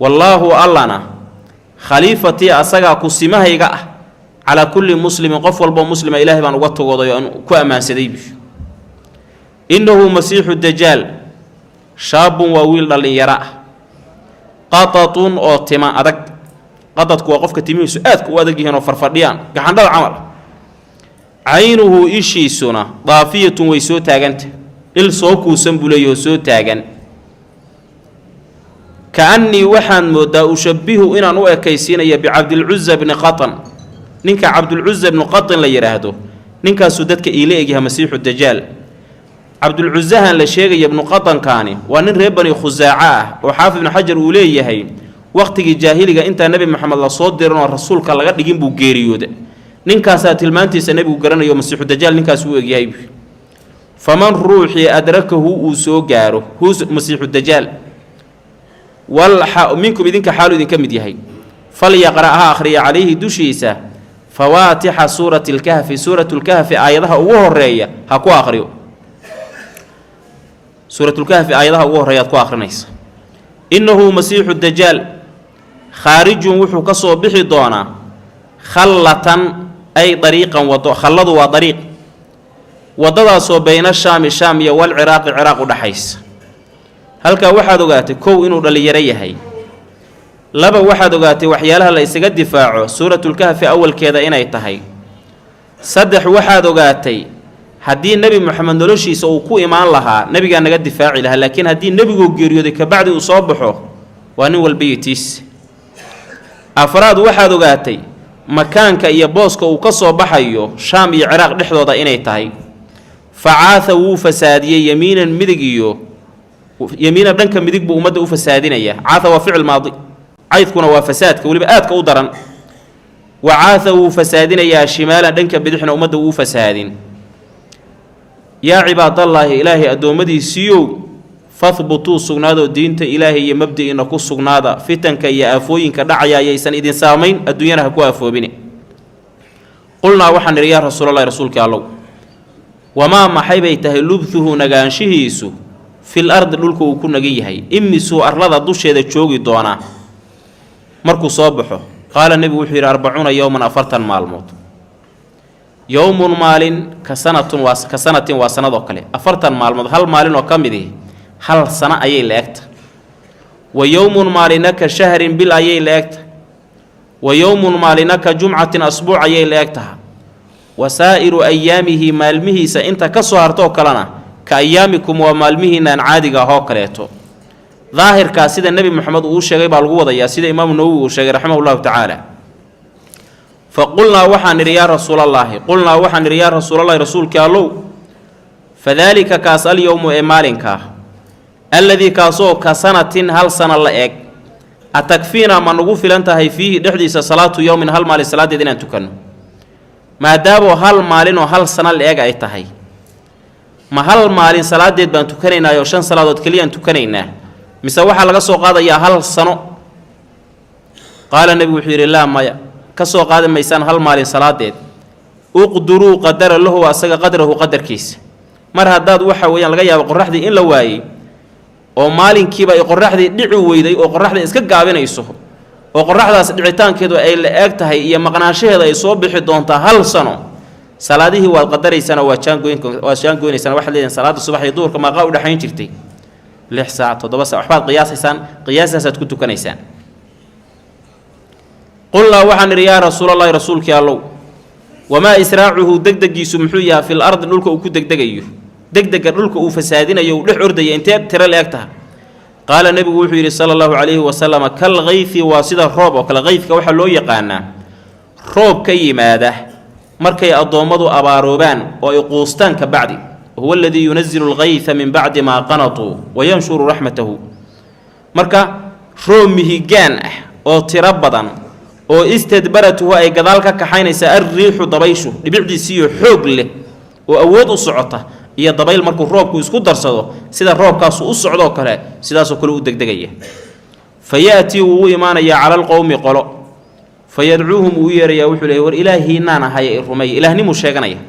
wallaahu allana khaliifatii asagaa kusimahayga ah calaa kulli muslimin qof walboo muslima ilaahay baan uga tagooday oo ku ammaansaday innahu masiixu dajaal shaabun waa wiil dhallinyaro ah qatatun oo tima adag qadadku waa qofka timihiisu aadka u adag yihiin oo farfadhiyaan gaxandhada camal caynuhu ishiisuna daafiyatun way soo taaganta il soo kuusan buu leeyaho soo taagan kaannii waxaan moodaa ushabbihu inaan u ekaysiinaya bicabdilcuza bni qatan ninka cabdulcuza bnu qatin la yidhaahdo ninkaasuu dadka iila egyaha masiixu dajaal cabdulcuzahan la sheegaya bnu qatankaani waa nin reer bani khusaaco ah oo xaafid ibnu xajar uu leeyahay waqtigii jaahiliga intaa nebi maxamed la soo dirin oo rasuulka laga dhigin buu geeriyooda ninkaasaa tilmaantiisa nebigu garanayo masiixu dajaal ninkaas uu egyahay faman ruuxii adrakahu uu soo gaaro hu masiixu dajaal minkum idinka xaalu idinka mid yahay falyaqra' ha akhriya calayhi dushiisa fawaatixa suurati lkahfi suuratulkahfi aayadaha ugu horeeya ha ku akhriyo suuratulkahfi aayadaha ugu horreeya ad ku akhrinaysa innahu masiixu dajaal khaarijun wuxuu ka soo bixi doonaa khallatan ay dariiqan wado khalladu waa dariiq waddadaasoo bayna shaami shaam iyo walciraaqi ciraaq u dhaxaysa halkaa waxaad ogaatay kow inuu dhallinyaro yahay laba waxaad ogaatay waxyaalaha la isaga difaaco suuratulkahfi awalkeeda inay tahay saddex waxaad ogaatay haddii nebi moxamed noloshiisa uu ku imaan lahaa nebigaa naga difaaci lahaa laakiin haddii nebiguu geeriyooday kabacdi uu soo baxo waa nin walba yitiis afraad waxaad ogaatay makaanka iyo booska uu ka soo baxayo shaam iyo ciraaq dhexdooda inay tahay facaatha wuu fasaadiyey yamiinan midig iyo yamiina dhanka midig buu ummadda u fasaadinaya caatha waa ficil maadi caydkuna waa fasaadka weliba aadka u daran wa caatha wuu fasaadinayaa shimaalan dhanka bidixna ummadda wuu fasaadin yaa cibaadallaahi ilaahay addoommadiisiiyow fahbutuu sugnaadoo diinta ilaahay iyo mabdi'iina ku sugnaada fitanka iyo aafooyinka dhacaya ayaysan idin saamayn adduunyana ha ku aafoobine qulnaa waxaan nidhi yaa rasuulallahi rasuulkii allow wamaa maxay bay tahay lubthuhu nagaanshihiisu fil ardi dhulka uu ku nagan yahay imisuu arlada dusheeda joogi doonaa markuu soo baxo qaala nebigu wuxuu yidhi 40 yowman 40 maalmood يوم مال كسنة وسنة وكله أفرتن مال هل مال وكمده هل سنة أي لأكت ويوم مالنا كشهر بالأي لأكت ويوم مالنا كجمعة أسبوع أي لأكتها وسائر أيامه مالمه سأنت كسهرتو كلنا كأيامكم ومالمه نعادق هوكليتو ظاهر كاسيد النبي محمد وشيغي بالقوة يا سيد إمام النووي وشيغي رحمه الله تعالى فقلنا وحن يا رسول الله قلنا وحن يا رسول الله رسولك الله فذلك كاس اليوم مالك الذي كاسو كسنة هل سنة لأك أتكفينا ما نقول لنتهي فيه دحديث صلاة يوم هل مال الصلاة دين أن تكنوا ما دابوا هل مالين وهل سنة لأك أي تهي ما هل مالين صلاة دين بأن تكنينا يوشان صلاة كليا أن تكنينا مسوحة لقصو قادة يا هل سنة قال النبي وحير الله ما كسو قادة ميسان هل مالين صلاة دين اقدروا قدر له وأساق قدره قدر كيس مر هداد وحا ويان لغا يابا قرحدي إن لواي oo maalinkiiba ay qorraxdii dhici weyday oo qorraxda iska gaabinayso oo qorraxdaas dhicitaankeedu ay la eeg tahay iyo maqnaanshaheeda ay soo bixi doontaa hal sano salaadihii waad qadaraysana waa jaangoynaysaan waxaad leedahay salaada subax iyo duhurka maaqa u dhaxayn jirtay 6 saac 7 saac waxbaad qiyaasaysaan ku tukanaysaan qulna waxaan iri yaa rasuulallahi rasuulkii allow wamaa israacuhu degdegiisu muxuu yahay fil ardi dhulka uu ku degdegayo دقدق دلك وفسادين يو دخ عردي انت ترى لأكتها قال النبي وحي صلى الله عليه وسلم كالغيث واسد الروب وكالغيث كوحا لو يقانا روب كي ماذا مركي الضومض أباروبان ويقوستان كبعد هو الذي ينزل الغيث من بعد ما قنطوا وينشر رحمته مركا روب مهيجان او تربضا او استدبرته اي كذلك كحين سأر ريح ضبيشه لبعد سيو حوق له وأود الصعطة iyo dabayl markuu roobku isku darsado sida roobkaas u socdo kale sidaas oo kale u degdegaya fayaati uu iimaanaya cala alqawmi qolo fayadcuuhum uu yeeraya wuxuu leeyahay war ilaahiinaan ahay rumay ilaahnimu sheeganaya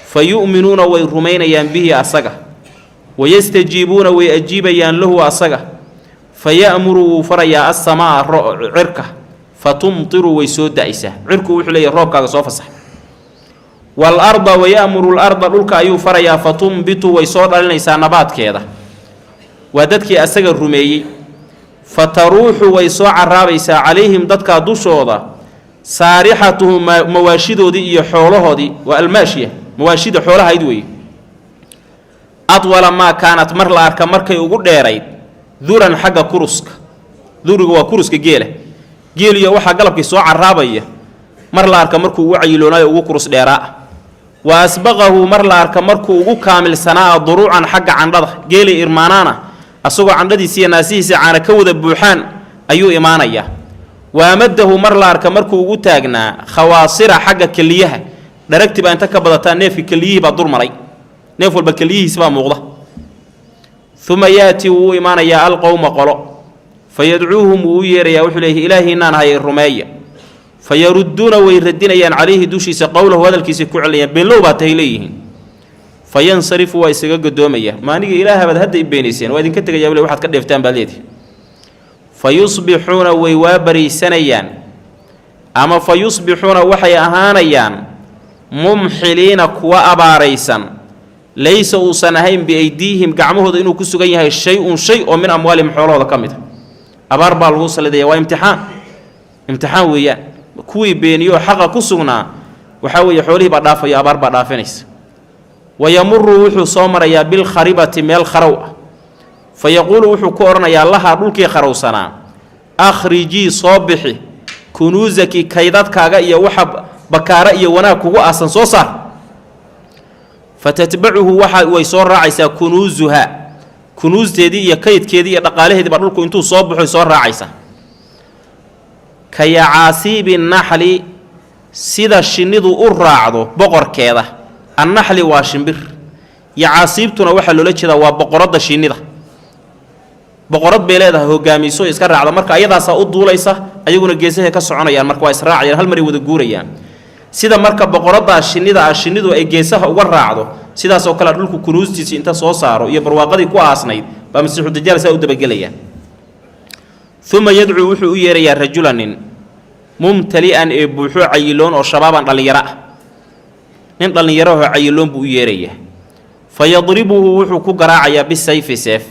fayu'minuuna way rumaynayaan bihi asaga wayastajiibuuna way ajiibayaan lahu asaga faya'muru faraya as-samaa cirka fatumtiru way soo da'aysaa cirku wuxuu leeyahay roobkaaga soo fasax والأرض ويأمر الأرض لك أيو فريا فتنبت ويصور لنيسا نبات كذا وددك أسجر رمي فتروح ويصور عرابيسا عليهم ددك دوشوضا سارحتهم مواشد دي حوله دي والماشية مواشد حولها يدوي أطول ما كانت مرلا كمركي وقول ديريد ذورا حق كرسك ذور هو كرسك جيل يوحى قلبك يصور عرابية مرلا كمركو وعيلونا وكرس ديراء وأسبغه مرلا كمركو وكامل سناء ضروعا حق عن رضح جيلي إرمانانا أسوق عن ردي سيناسيس عن كود بوحان أيو إيمانية وأمده مرلا كمركو وتاجنا خواصر حق كليها دركت بأن تكبدتان نيف كليه بدور مري نيف البكليه سبا مغضة ثم يأتي وإيمانية القوم قلو فيدعوهم ويريا وحليه إلهي نان هاي الرمية فيردون ويردين عليه دوشي قوله هذا الكيس كعليا بين لو باتهيليه فينصرف ويسجد قدوميه ما نيجي إله هذا هدي بينيسين وإذا كنت جايب له واحد كده يفتان باليدي فيصبحون ويوابري سنيان أما فيصبحون وحي أهانيان ممحلين كوا أباريسا ليس سنهين بأيديهم قعمه إنه كسجيها شيء من أموالهم حوله هذا كمده أبار بالوصل لديه وامتحان وياه كوي بينيو حقا كسونا وحاول يحوله بدافع يا أبار بدافنيس ويمر وحو صامر يا بالخريبة مال خروة فيقول وحو كورنا يا الله أقولك يا خروسنا أخرجي صبحي كنوزك كيدات كاغا يا وحب بكارا يا وناك هو أصلا صوصر فتتبعه وحا ويصور راعيسا كنوزها كنوز تيدي يا كيد كيدي يا دقاله دي بقولك انتو صبحوا يصور راعيسا كيعاصيب النحل سيدا الشنيدو الراعدو بقر كيدا النحل واشنبر يعاصيبتنا وحا لولا جيدا waa boqorada shiinida boqorad beeleedaha hogaamiso iska raacdo marka ayadaas u duulaysa ayaguna geesaha ka soconayaan marka waa israacayaan hal mar wada guurayaan sida marka boqorada shiinidu ay geesaha uga raacdo sidaas oo kala dhulku kunuustiisa inta soo saaro iyo barwaaqadii ku aasnayd ba masiixu dajaal saa u dabagelayaan ثم يدعو وحو يريا رجلا ممتلئا بوحو عيلون او شبابا دليرا nin dhallinyaraho cayiloon buu u yeerayaa fayadribuhu wuxuu ku garaacayaa bisayfi seef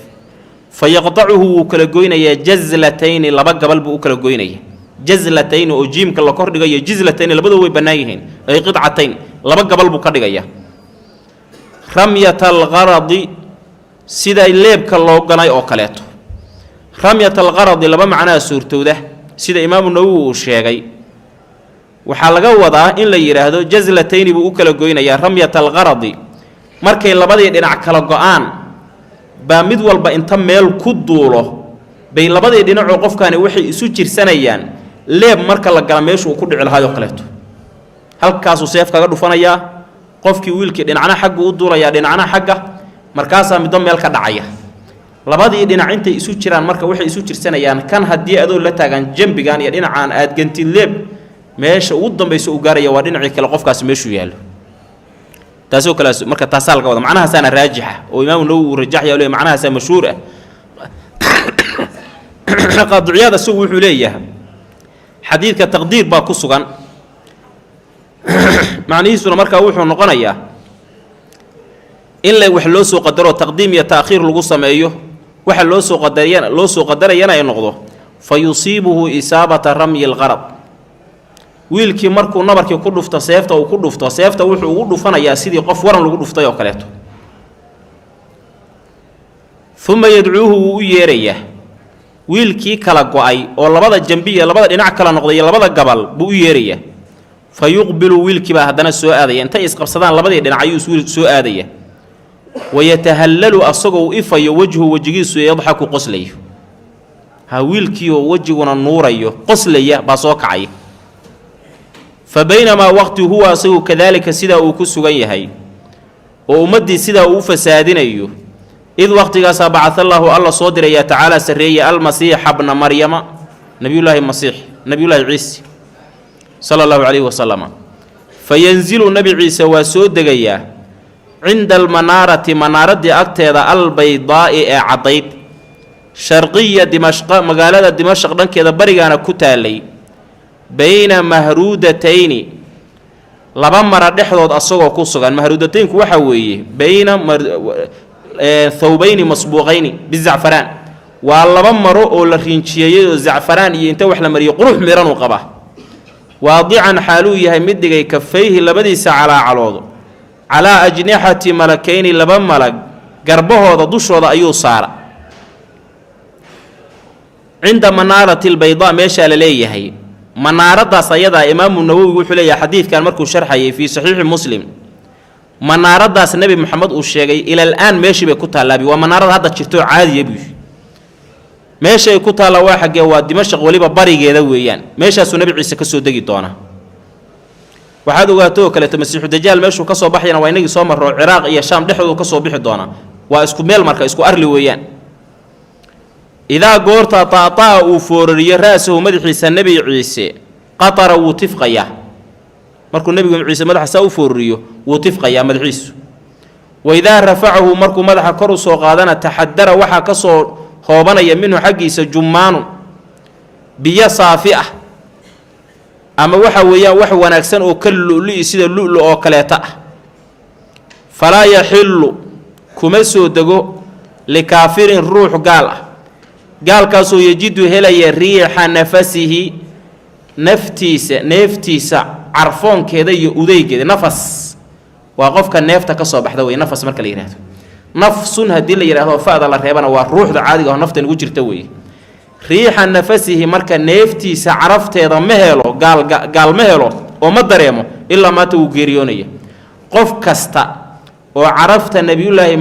fayaqtacuhu wuu kala goynayaa jazlatayni laba gabal buu u kala goynayaa jazlatayni oo jiimka la kor dhigayo jizlatayni labadoo way bannaan yihiin ay qidcatayn laba gabal buu ka dhigayaa ramyata algaradi sida leebka loo ganay oo kaleeto ramyata algaradi laba macnaa suurtowda sida imaamu nawowi uu sheegay waxaa laga wadaa in la yidhaahdo jazlatayni buu u kala goynayaa ramyata algaradi markay labadii dhinac kala go-aan baa mid walba inta meel ku duulo bay labadii dhinacoo qofkaani waxay isu jirsanayaan leeb marka la gala meeshu uu ku dhici lahaayoo kaleeto halkaasuu seef kaga dhufanayaa qofkii wiilkii dhinacna xaggu u duulayaa dhinacna xagga markaasaa middo meel ka dhacaya labadii dhinac intay isu jiraan marka waxay isu jirsanayaan kan haddii adoo la taagan jambigan iyo dhinacaan aad gantid leeb meesha ugu dambayso u gaaraya waa dhinacii kale qofkaasi meeshuu yaallo taasoo kale marka taasaa laga wada macnahaasaana raajixa oo imaamu nawowi uu rajaxaya le macnahaasaa mashhuur ah qaadiciyaad isagu wuxuu leeyahay xadiidka taqdiir baa ku sugan macnihiisuna markaa wuxuu noqonayaa in wax loo soo qadaro taqdiim iyo ta'khiir lagu sameeyo waxa loo soo qadarayana ay noqdo fa yusiibuhu isaabata ramyi alqarad wiilkii markuu nabarkii ku dhufto seefta uu ku dhufto seefta wuxuu ugu dhufanayaa sidii qof waran lagu dhuftay oo kaleeto uma yadcuuhu wuu u yeerayaa wiilkii kala go-ay oo labada jambi iyo labada dhinac kala noqday iyo labada gabal buu u yeerayaa fa yuqbilu wiilkii baa haddana soo aadaya intay isqabsadaan labadii dhinac ayuu wiil soo aadaya wayatahallalu asagoo u ifayo wejhu wejigiisu yadxaku qoslayo ha wiilkii oo wejiguna nuurayo qoslaya baa soo kacaya fa baynamaa waqti huwa asagu kadaalika sidaa uu ku sugan yahay oo ummaddii sidaa uu u fasaadinayo id waqtigaasaa bacaa allaahu alla soo dirayaa tacaala sarreeye almasiixa bna maryama nabiyullaahi masiix nabiyullaahi ciise sala allahu calayhi wasalama fa yanzilu nebi ciise waa soo degayaa cinda almanaarati manaaraddii agteeda albaydaa'i ee caddayd sharqiya dimashqa magaalada dimashaq dhankeeda barigaana ku taallay bayna mahruudatayni laba mara dhexdood asagoo ku sugan mahruudataynku waxaa weeye bayna thawbayni masbuuqayni bizacfaraan waa laba maro oo la riinjiyeeyey oo zacfaraan iyo inta wax la mariyo qurux miranuu qaba waadican xaaluu yahay mid dhigay kafayhi labadiisa calaacaloodo calaa ajnixati malakayni laba malag garbahooda dushooda ayuu saara cinda manaarati albaydaa meeshaa la leeyahay manaaraddaas ayadaa imaamu nawowi wuxuu leeyahay xadiidkan markuu sharxayay fii saxiixi muslim manaaraddaas nebi moxamed uu sheegay ilal-aan meeshii bay ku taallaabi waa manaarada hadda jirtoo caadiya buu meeshay ku taalla waa xaggee waa dimashaq weliba barigeeda weeyaan meeshaasuu nebi ciise ka soo degi doonaa waxaad ogaato oo kaleeto masiixu dajaal meeshuu ka soo baxayana waa inagii soo marro ciraaq iyo shaam dhexdoodu ka soo bixi doonaa waa isku meel marka isku arli weeyaan idaa goorta taata'a uu foorariyo ra'sahu madaxiisa nebi ciise qatara wuu tifqayaa markuu nebigu ciise madaxa saa u foorariyo wuu tifqayaa madaxiisu waidaa rafacahu markuu madaxa kor u soo qaadana taxadara waxaa ka soo hoobanaya minhu xaggiisa jummaanu biyo saafi ah ama waxa weeyaan wax wanaagsan oo ka lu'lu'i sida lu'lu oo kaleeta ah falaa yaxillu kuma soo dego likaafirin ruux gaal ah gaalkaasoo yajidu helaya riixa nafasihi neeftiisa carfoonkeeda iyo udeygeeda nafas waa qofka neefta ka soo baxda wey nafas marka la yidhaahdo nafsun haddii la yidhahdo fa'da la reebana waa ruuxda caadiga oo nafta nagu jirta weeye riixa nafasihi marka neeftiisa carafteeda ma helo gaal ma helo oo ma dareemo ilaa maanta wuu geeriyoonaya qof kasta oo carafta nebiyullaahi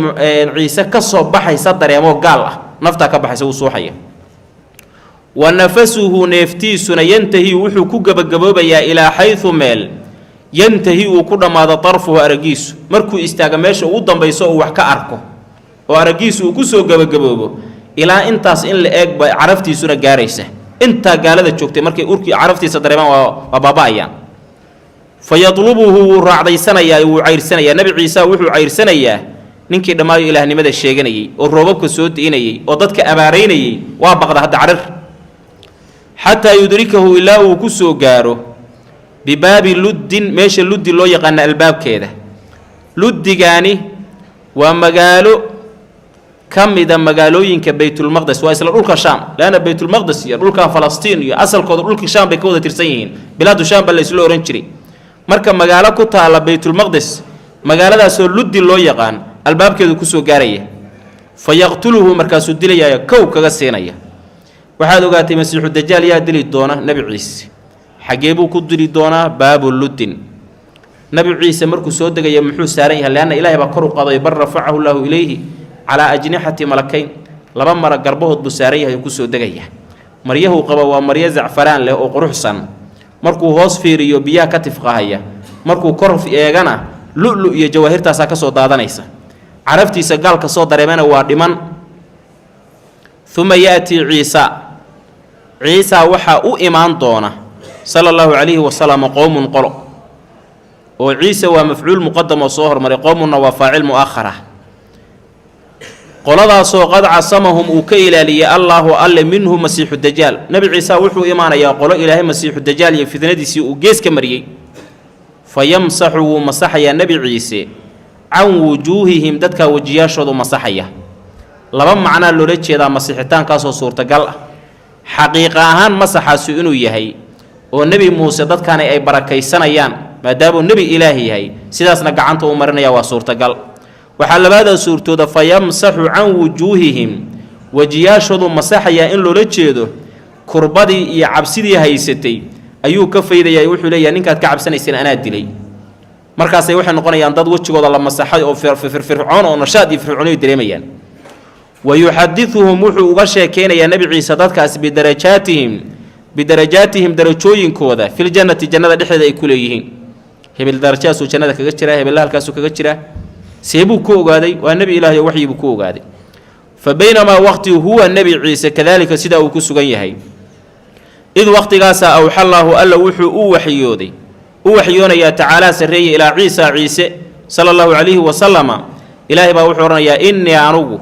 ciise ka soo baxaysa dareemoo gaal ah naftaa ka baxaysa wuu suuxaya wa nafasuhu neeftiisuna yantahi wuxuu ku gebagaboobayaa ilaa xaysu meel yantahi uu ku dhammaado tarfuhu araggiisu markuu istaaga meesha ugu dambayso uu wax ka arko oo araggiisu uu ku soo gebagaboobo ilaa intaas in la eeg ba caraftiisuna gaaraysa intaa gaalada joogtay markay urkii caraftiisa dareemaan waa baaba'ayaan fa yadlubuhu wuu raacdaysanayaa wuu cayrsanayaa nebi ciise wuxuu cayrsanayaa ninkii dhammaayo ilaahnimada sheeganayey oo roobabka soo di'inayey oo dadka abaaraynayey waa baqda hadda carar xataa yudrikahu ilaa uu ku soo gaaro bibaabi luddin meesha luddi loo yaqaana albaabkeeda. luddigaani waa magaalo ka mida magaalooyinka baytulmaqdes, waa isla dhulka shaam, laana baytulmaqdes iyo dhulka falastiin iyo asalkooda dhulkii shaam bay ka wada tirsan yihiin, bilaadu shaam baa la isla oran jiray. marka magaalo ku taala baytulmaqdes, magaaladaasoo luddi loo yaqaan, albaabkeedu kusoo gaaraya. fayaqtuluhu markaasuu dilayaa, kow kaga siinaya. waxaad ogaatay masiixu dajaal yaa dili doona nebi ciise. xaggee buu ku dili doonaa? baabu luddin. nebi ciise markuu soo degaya muxuu saaran yahay? leanna ilaahay baa kor u qaday, bal rafacahu llaahu ilayhi calaa ajnixati malakayn, laba mara garbahood buu saaran yahay oo kusoo degaya. maryahuu qaba waa maryo zacfaraan leh oo quruxsan, markuu hoos fiiriyo biyaha ka tifqahaya, markuu kor eegana lu'lu iyo jawaahirtaasaa ka soo daadanaysa. caraftiisa gaalka soo dareemana waa dhiman. uma ya'tii ciisa waxaa u imaan doona sala allahu calayhi wasalam qowmun qolo, oo ciise waa mafcuul muqadam oo soo hormaray, qowmunna waa faacil mu'akhara. qoladaasoo qad casamahum uu ka ilaaliyey allaahu alle minhu masiixu dajaal. nebi ciise wuxuu imaanayaa qolo ilaahay masiixu dajaal iyo fidnadiisii uu gees ka mariyey. fa yamsaxu wuu masaxayaa nebi ciise can wujuuhihim, dadkaa wejiyaashoodu masaxaya. laba macnaa loola jeedaa masixitaankaasoo suurtagal ah. xaqiiqa ahaan masaxaasu inuu yahay oo nebi muuse dadkaani ay barakaysanayaan maadaamuu nebi ilaah yahay, sidaasna gacanta uu marinaya waa suurtagal. waxaa labaada suurtooda fa yamsaxu can wujuuhihim, wejiyaashoodu masaxayaa in loola jeedo kurbadii iyo cabsidii haysatay ayuu ka faydayaa. wuxuu leeyahay ninkaad ka cabsanayseen anaa dilay. markaasay waxay noqonayaan dad wejigooda la masaxay oo firfircoon oo nashaad iyo firfircooni dareemayaan. wayuxadiثuhum wuxuu uga sheekeynayaa nebi ciise dadkaas bidarajaatihim darajooyinkooda filjannati, jannada dhexdeeda ay ku leeyihiin. hebel darajaasuu jannada kaga jiraa, hebella halkaasuu kaga jiraa. seebuu ku ogaaday? waa nebi ilaahay oo waxyibuu ku ogaaday. fa baynamaa waqti huwa nebi ciise kadaalika sidaa uu ku sugan yahay, id waqtigaasaa awxa allaahu alla wuxuu u waxyoonayaa tacaalaa sarreeye ilaa ciisa ciise sala allahu calayhi wasalama. ilaahay baa wuxuu odhanayaa innii anugu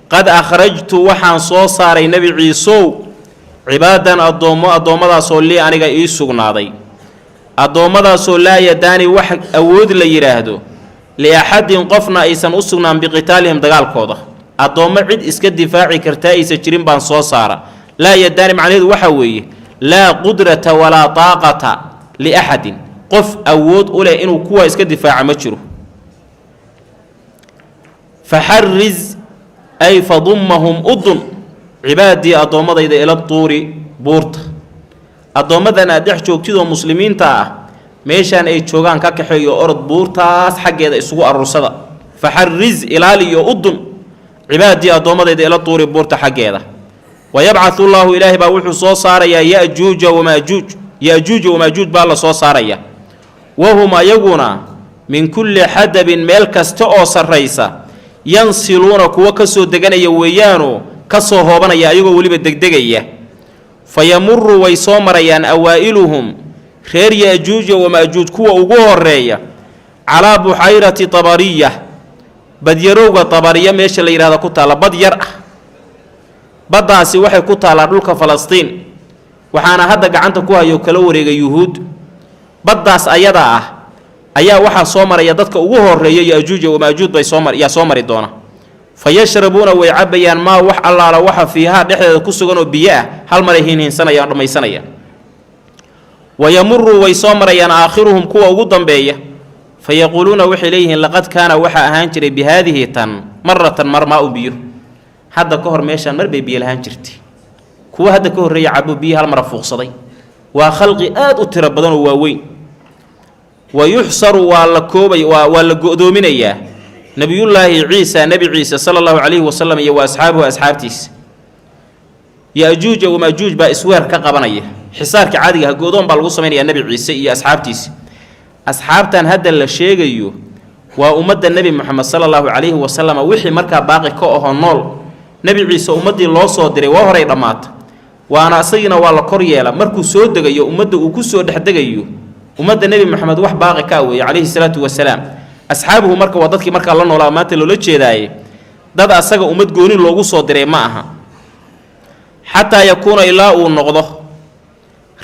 qad akhrajtu waxaan soo saaray nebi ciisow cibaadan addoommadaasoo lii aniga ii sugnaaday, addoommadaasoo laa yadaani wax awood la yidhaahdo liaxadin qofna aysan u sugnaan biqitaalihim dagaalkooda. addoommo cid iska difaaci kartaa aysan jirin baan soo saara. laa yadaani macnaheedu waxaa weeye laa qudrata walaa taaqata liaxadin, qof awood u leh inuu kuwa iska difaaca ma jiro. faxariz ay fadummahum udun cibaadii addoommadayda ila tuuri buurta. addoommadan aad dhex joogtidoo muslimiinta ah meeshaan ay joogaan ka kaxeeyo orod buurtaas xaggeeda isugu aruursada. faxariz ilaaliyo udun cibaadii addoommadayda ila tuuri buurta xaggeeda. wayabcahu llaahu ilaahay baa wuxuu soo saarayaa ya'juuja wamaajuuj baa la soo saaraya. wahum ayaguna min kulli xadabin meel kasta oo sarraysa yansiluuna kuwa ka soo deganaya weeyaanoo ka soo hoobanaya ayagoo weliba degdegaya. fa yamuru way soo marayaan awaa'iluhum reer ya'juuja wamaajuuj kuwa ugu horeeya calaa buxayrati tabariya, badyarowga tabariya meesha la yidhahda ku taalla, bad yar ah. baddaasi waxay ku taallaa dhulka falastiin, waxaana hadda gacanta ku hayo kala wareega yuhuud. baddaas ayada ah ayaa waxaa soo maraya dadka ugu horeeya ya'juuja wamaajuuj bay yaa soo mari doona. fa yashrabuuna way cabbayaan maa wax allaala waxa fiihaa dhexdeeda ku sugan oo biyo ah, hal maray hinhinsanayaan oo dhammaysanayaan. wayamuru way soo marayaan aakhiruhum kuwa ugu dambeeya. fa yaquuluuna waxay leeyihiin laqad kaana waxaa ahaan jiray bihaadihi tan maratan mar maa u biyo. hadda ka hor meeshaan mar bay biyo lahaan jirtay. kuwa hadda ka horreeya cabo biyo hal mara fuuqsaday. waa khalqi aad u tiro badan oo waaweyn. wayuxsaru waa la koobay waa la go'doominayaa nebiyullaahi ciisa nebi ciise sala allahu calayhi wasalam iyo wa asxaabuhu asxaabtiisa. ya'juuja wamaajuuj baa isweer ka qabanaya. xisaarka caadiga ah go'doon baa lagu samaynayaa nebi ciise iyo asxaabtiisa. asxaabtan hadda la sheegayo waa ummadda nebi moxamed sala allahu calayhi wasalam, wixii markaa baaqi ka ahoo nool. nebi ciise ummaddii loo soo diray waa horay dhammaata, waana asagiina waa la kor yeela. markuu soo degayo ummadda uu ku soo dhex degayo ummadda nebi moxamed wax baaqi ka weeye calayhi salaatu wasalaam. asxaabuhu marka waa dadkii markaa la noolaa maanta loola jeedaaye, dad asaga ummad gooni loogu soo diray ma aha. xataa yakuuna ilaa uu noqdo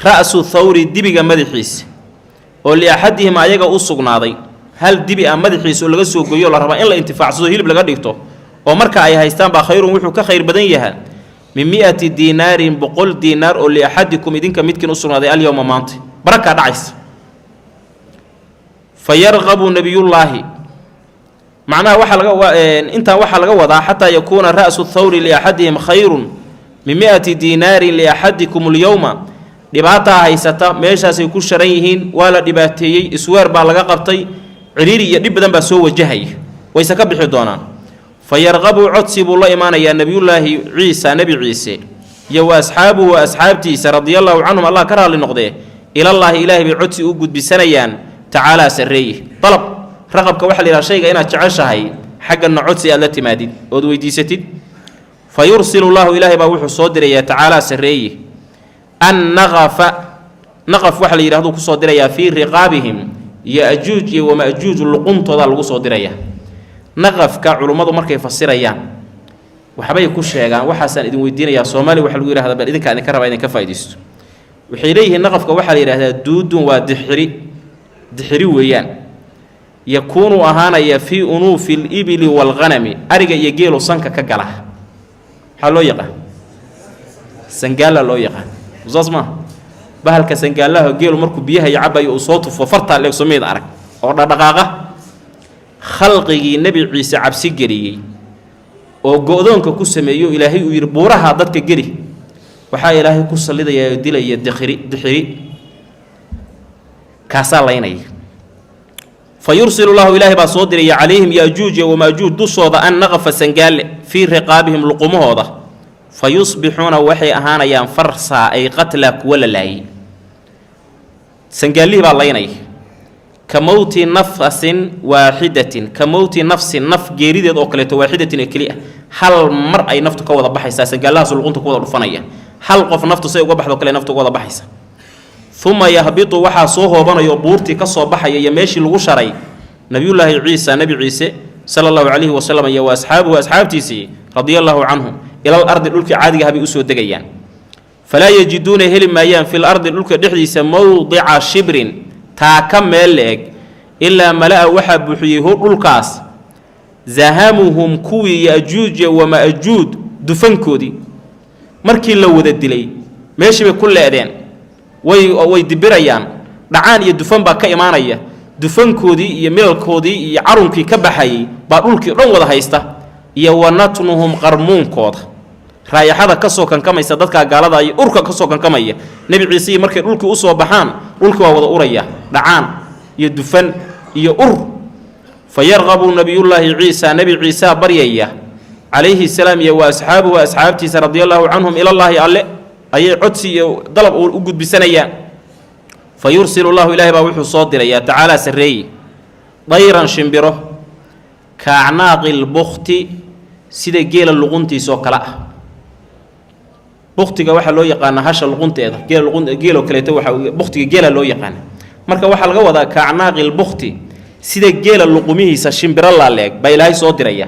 ra'su thawri dibiga madaxiisa oo liaxadihim ayaga u sugnaaday hal dibi ah madaxiisa oo laga soo gooyo la rabaa in la intifaacsado hilib laga dhigto oo marka ay haystaan baa khayrun wuxuu ka khayr badan yahay min 100 diinaarin 100 diinaar oo liaxadikum idinka midkiin u sugnaaday alyawma maanta baraka dhacays fayarghabu nabiyullaahi macnaha waxa laga wadaa xataa yakuuna ra'su thawri liaxadihim khayrun min 100 diinaarin liaxadikum alyawma dhibaataa haysata meeshaasay ku sharan yihiin waa la dhibaateeyey isweer baa laga qabtay ciriiri iyo dhib badan baa soo wajahaya wayse ka bixi doonaan fayarqabu codsi buu la imaanayaa nebiyullaahi ciisa nebi ciise iyo wa asxaabuhu asxaabtiisa radiallahu canhum allah ka raali noqdee ilallaahi ilaahay bay codsi u gudbisanayaan tacaalaa sarreeye dalab raqabka waxaa la yidhaha shayga inaad jeceshahay xagganna codsi aad la timaadid ood weydiisatid fa yursilu llaahu ilaahay baa wuxuu soo dirayaa tacaalaa sarreeye annaqaf waxaa la yidhahduu kusoo dirayaa fii riqaabihim ya'juuj iyo wama'juuj luquntoodaa lagu soo dirayaa naqafka culummadu markay fasirayaan waxbay ku sheegaan waxaasaan idin weydiinayaa soomaaliya waxa lagu yidhahdaa bal idinkaa idinka rabaa idinka faa'iidaysto waxay leeyihiin naqafka waxaa la yidhahdaa duudun waa dixiri weeyaan yakuunu ahaanaya fii unuufi libili waalghanami ariga iyo geelu sanka ka gala maxaa loo yaqaan sangaala loo yaqaan saas maaha bahalka sangaalaha geelu markuu biyaha iyo cabayo uu soo tufo fartaa leegso meyd arag oo dhaqdhaqaaqa khalqigii nebi ciise cabsi geliyey oo go-doonka ku sameeyo ilaahay uu yidhi buuraha dadka geli waxaa ilaahay ku sallidayaa oo dilaya dixiri kaasaa laynaya fa yursilu llahu ilaahay baa soo diraya calayhim yaajuuja wamaajuuj dushooda an naqafa sangaale fii riqaabihim luqumahooda fa yusbixuuna waxay ahaanayaan farsaa ay qatlaa kuwa la laayay sangaalihii baa laynaya ka mowti nafsin waaxidatin ka mowti nafsin naf geerideed oo kaleeto waaxidatin ee keli ah hal mar ay naftu ka wada baxaysaa sangaalahaas luqunta ku wada dhufanaya hal qof naftu say uga baxdo kale naftu uga wada baxaysa uma yahbitu waxaa soo hoobanayo buurtii ka soo baxaya iyo meeshii lagu sharay nabiyullaahi ciisa nebi ciise sala allahu calayhi wasalam iyo wa asxaabuhu asxaabtiisii radia allaahu canhum ilal ardi dhulkii caadigaha bay usoo degayaan falaa yajiduuna heli maayaan fil ardi dhulka dhexdiisa mowdica shibrin taaka meel la-eg ilaa mala-a waxaa buuxiyey dhulkaas zahamuhum kuwii ya'juuja wama'juud dufankoodii markii la wada dilay meeshii bay ku leedeen way dibirayaan dhacaan iyo dufan baa ka imaanaya dufankoodii iyo milalkoodii iyo carunkii ka baxayay baa dhulkii dhan wada haysta iyo wanatnuhum qarmuunkooda raayaxada ka soo kankamaysa dadkaa gaalada iyo urka ka soo kankamaya nebi ciise iyo markay dhulkii usoo baxaan dhulkii waa wada uraya dhacaan iyo dufan iyo ur fa yarqabu nabiyullaahi ciisa nebi ciisaa baryaya calayhi salaam iyo wa asxaabuhu asxaabtiisa radia allaahu canhum ilallaahi alle ayay codsi iyo dalab u gudbisanayaan fa yursilu llahu ilaahay baa wuxuu soo dirayaa tacaalaa sarreeye dayran shimbiro ka acnaaqi lbukti sida geela luquntiisoo kale ah buktiga waxaa loo yaqaanaa hasha luqunteeda geeloo kaleeto buktiga geela loo yaqaana marka waxaa laga wadaa ka acnaaqi lbukti sida geela luqumihiisa shimbiro laaleeg baa ilaahay soo diraya